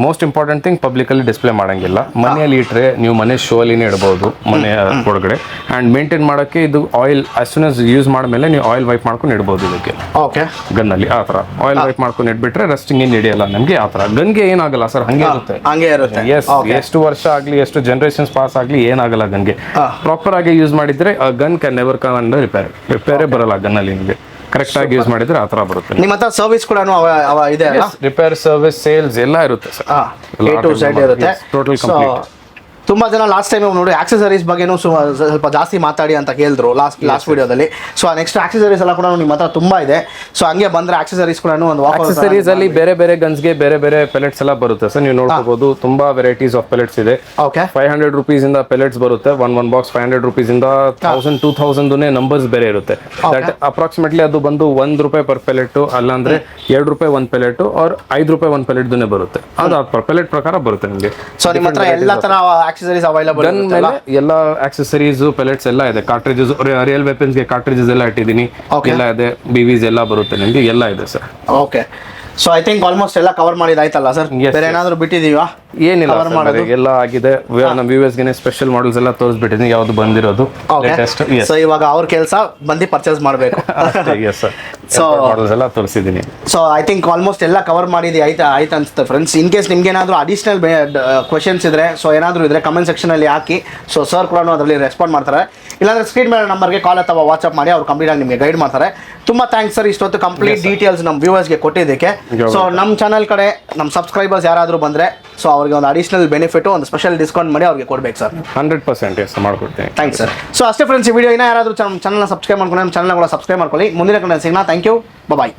most important thing public ಅಲ್ಲಿ ಡಿಸ್ಪ್ಲೇ ಮಾಡಂಗಿಲ್ಲ. ಮನೆಯಲ್ಲಿ ಇಟ್ರೆ ನೀವು ಮನೆ ಶೋ ಅಲ್ಲಿನೇ ಇಡಬಹುದು, ಮನೆ ಒಳಗಡೆ. ಅಂಡ್ ಮೇಂಟೈನ್ ಮಾಡಕ್ಕೆ ಇದು oil as soon as use ಮಾಡಿದ್ಮೇಲೆ ನೀವು ಆಯಿಲ್ ವೈಪ್ ಮಾಡ್ಕೊಂಡು ಇಡಬಹುದು ಇದಕ್ಕೆ. ಓಕೆ. ಗನ್ ಅಲ್ಲಿ ಆ ತರ ಆಯಿಲ್ ವೈಪ್ ಮಾಡ್ಕೊಂಡು ಇಟ್ಬಿಟ್ರೆ ರಸ್ಟಿಂಗ್ ಏನ್ ಹಿಡಿಯಲ್ಲ ನಮ್ಗೆ. ಆ ತರ ಗನ್ಗೆ ಏನಾಗಲ್ಲ ಸರ್, ಹಂಗೆ ಇರುತ್ತೆ. ಎಷ್ಟು ವರ್ಷ ಆಗ್ಲಿ, ಎಷ್ಟು ಜನರೇಷನ್ಸ್ ಪಾಸ್ ಆಗ್ಲಿ, ಏನಾಗಲ್ಲ ಗನ್ಗೆ. ಪ್ರಾಪರ್ ಆಗಿ ಯೂಸ್ ಮಾಡಿದ್ರೆ gun can never come under ರಿಪೇರೇ ಬರಲ್ಲ ಗನ್ ಅಲ್ಲಿ ನಿಮಗೆ. ಕರೆಕ್ಟ್ ಆಗಿ ಯೂಸ್ ಮಾಡಿದ್ರೆ ಆ ತರ ಬರುತ್ತೆ. ನಿಮ್ಮ ಹತ್ರ ಸರ್ವಿಸ್ ಕೂಡ ಇದೆ? ರಿಪೇರ್, ಸರ್ವಿಸ್, ಸೇಲ್ಸ್ ಎಲ್ಲ ಇರುತ್ತೆ ಸರ್. A to Z ಇರುತ್ತೆ. Total complete. ತುಂಬಾ ಜನ ಲಾಸ್ಟ್ ಟೈಮ್ ನೋಡಿ ಆಕ್ಸೆಸರೀಸ್ ಬಗ್ಗೆನೂ ಸ್ವಲ್ಪ ಜಾಸ್ತಿ ಮಾತಾಡಿ ಅಂತ ಕೇಳಿದ್ರು ಲಾಸ್ಟ್ ವಿಡಿಯೋದಲ್ಲಿ. ಸೊ ನೆಕ್ಸ್ಟ್ ಆಕ್ಸೆಸರೀಸ್ ಎಲ್ಲ ಕೂಡ ನಿಮ್ಮ ಹತ್ರ ತುಂಬಾ ಇದೆ. ಸೊ ಹಂಗೆ ಬಂದ್ರೆ ಆಕ್ಸೆಸರೀಸ್ ಕೂಡ ಒಂದು ಆಕ್ಸೆಸರೀಸ್ ಅಲ್ಲಿ ಬೇರೆ ಬೇರೆ ಗನ್ಸ್ಗೆ ಬೇರೆ ಬೇರೆ ಪೆಲೆಟ್ಸ್ ಎಲ್ಲ ಬರುತ್ತೆ ಸರ್. ನೀವು ನೋಡ್ಕೋಬಹುದು ತುಂಬಾ ವೆರೈಟೀಸ್ ಆಫ್ ಪೆಲೆಟ್ಸ್ ಇದೆ. ಓಕೆ, 500 rupees ಇಂದ ಪೆಲೆಟ್ಸ್ ಬರುತ್ತೆ. ಒನ್ ಬಾಕ್ಸ್ 500 rupees ಇಂದ 1000 2000 ನಂಬರ್ಸ್ ಬೇರೆ ಇರುತ್ತೆ. ದಟ್ ಅಪ್ರಾಕ್ಸಿಮೇಟ್ಲಿ ಅದು ಬಂದು ₹1 ಪರ್ ಪೆಲೆಟ್, ಅಲ್ಲಾಂದ್ರೆ ₹2 ಒಂದು ಪೆಲೆಟ್ ಆರ್ ₹5 ಒಂದು ಪೆಲೆಟ್ ಬರುತ್ತೆ. ಅದು ಪರ್ ಪೆಲೆಟ್ ಪ್ರಕಾರ ಬರುತ್ತೆ ನಿಮಗೆ. ಸೊ ನಿಮ್ಮ ಹತ್ರ ಎಲ್ಲ ತರ ಆಕ್ಸೆಸರೀಸ್ ಅವೈಲಬಲ್ ಗನ್ ಮೇಲೆ ಎಲ್ಲ ಆಕ್ಸೆಸರೀಸ್ ಪೆಲೆಟ್ಸ್ ಎಲ್ಲ ಇದೆ. ಕಾರ್ಟ್ರಿಜಸ್, ರಿಯಲ್ ವೆಪನ್ಸ್ ಗೆ ಕಾರ್ಟ್ರಿಜಸ್ ಎಲ್ಲ ಇಟ್ಟಿದ್ದೀನಿ. ಎಲ್ಲ ಇದೆ, BVs ಎಲ್ಲ ಬರುತ್ತೆ ನಿಮಗೆ, ಎಲ್ಲ ಇದೆ sir. Okay, so I think almost ಎಲ್ಲ ಕವರ್ ಮಾಡಿದಾಯ್ತಲ್ಲ ಸರ್? ಬೇರೆ ಏನಾದ್ರು ಬಿಟ್ಟಿದೀವಾ? ಏನಿಲ್ಲ, ಎಲ್ಲ ಆಗಿದೆ. ನಮ್ಮ ವ್ಯೂವರ್ಸ್ ಗೆ ಸ್ಪೆಷಲ್ ಮಾಡೆಲ್ಸ್ ಎಲ್ಲ ತೋರಿಸ್ಬಿಟ್ಟಿದ್ದೀನಿ, ಯಾವ್ದು ಬಂದಿರೋದು ಲೇಟೆಸ್ಟ್. ಸೊ ಇವಾಗ ಅವ್ರ ಕೆಲಸ ಬಂದು ಪರ್ಚೇಸ್ ಮಾಡಬೇಕು. ಸೊ ಮಾಡೆಲ್ಸ್ ಎಲ್ಲ ತೋರಿಸಿದ್ದೀನಿ. ಸೊ ಐ ಥಿಂಕ್ ಆಲ್ಮೋಸ್ಟ್ ಎಲ್ಲ ಕವರ್ ಮಾಡಿದ್ವಿ. ಆಯ್ತಾ ಅನ್ಸುತ್ತೆ ಫ್ರೆಂಡ್ಸ್. ಇನ್ ಕೇಸ್ ನಿಮ್ಗೆ ಏನಾದ್ರು ಅಡಿಷನಲ್ ಕ್ವೆಶನ್ಸ್ ಇದ್ರೆ, ಸೊ ಏನಾದ್ರು ಇದ್ರೆ ಕಮೆಂಟ್ ಸೆಕ್ಷನ್ ಅಲ್ಲಿ ಹಾಕಿ. ಸೊ ಸರ್ ಕೂಡ ಅದರಲ್ಲಿ ರೆಸ್ಪಾಂಡ್ ಮಾಡ್ತಾರೆ. ಇಲ್ಲಾಂದ್ರೆ ಸ್ಕ್ರೀನ್ ಮೇಲೆ ನಂಬರ್ಗೆ ಕಾಲ್ ಅಥವಾ ವಾಟ್ಸ್ಆಪ್ ಮಾಡಿ, ಅವ್ರು ಕಂಪ್ಲೀಟ್ ಆಗಿ ನಿಮಗೆ ಗೈಡ್ ಮಾಡ್ತಾರೆ. ತುಂಬಾ ಥ್ಯಾಂಕ್ಸ್ ಸರ್, ಇಷ್ಟೊತ್ತು ಕಂಪ್ಲೀಟ್ ಡೀಟೇಲ್ಸ್ ನಮ್ಮ ವ್ಯೂವರ್ಸ್ಗೆ ಕೊಟ್ಟಿದ್ದಕ್ಕೆ. ಸೊ ನಮ್ಮ ಚಾನಲ್ ಕಡೆ ನಮ್ಮ ಸಬ್ಸ್ಕ್ರೈಬರ್ಸ್ ಯಾರಾದರೂ ಬಂದ್ರೆ, ಸೊ ಅವ್ರಿಗೆ ಒಂದು ಅಡಿಷನಲ್ ಬೆನಿಫಿಟ್, ಒಂದು ಸ್ಪೆಷಲ್ ಡಿಸ್ಕೌಂಟ್ ಮಾಡಿ ಅವ್ರಿಗೆ ಕೊಡ್ಬೇಕು ಸರ್. 100% ಮಾಡ್ಕೊಡ್ತೀನಿ. Thanks sir. ಸೊ ಅಷ್ಟೇ ಫ್ರೆಂಡ್ಸ್, ಈ ವಿಡಿಯೋ ಇನ್ನೂ ಯಾರಾದರೂ ಚಾನಲ್ನ ಸಬ್ಸ್ಕ್ರೈಬ್ ಮಾಡ್ಕೊಂಡು ನಮ್ಮ ಚಾನಲ್ ಕೂಡ ಸಬ್ಸ್ಕ್ರೈಬ್ ಮಾಡ್ಕೊಳ್ಳಿ. ಮುಂದಿನ ಕಡೆ ಸಿಗೋಣ. Thank you, bye.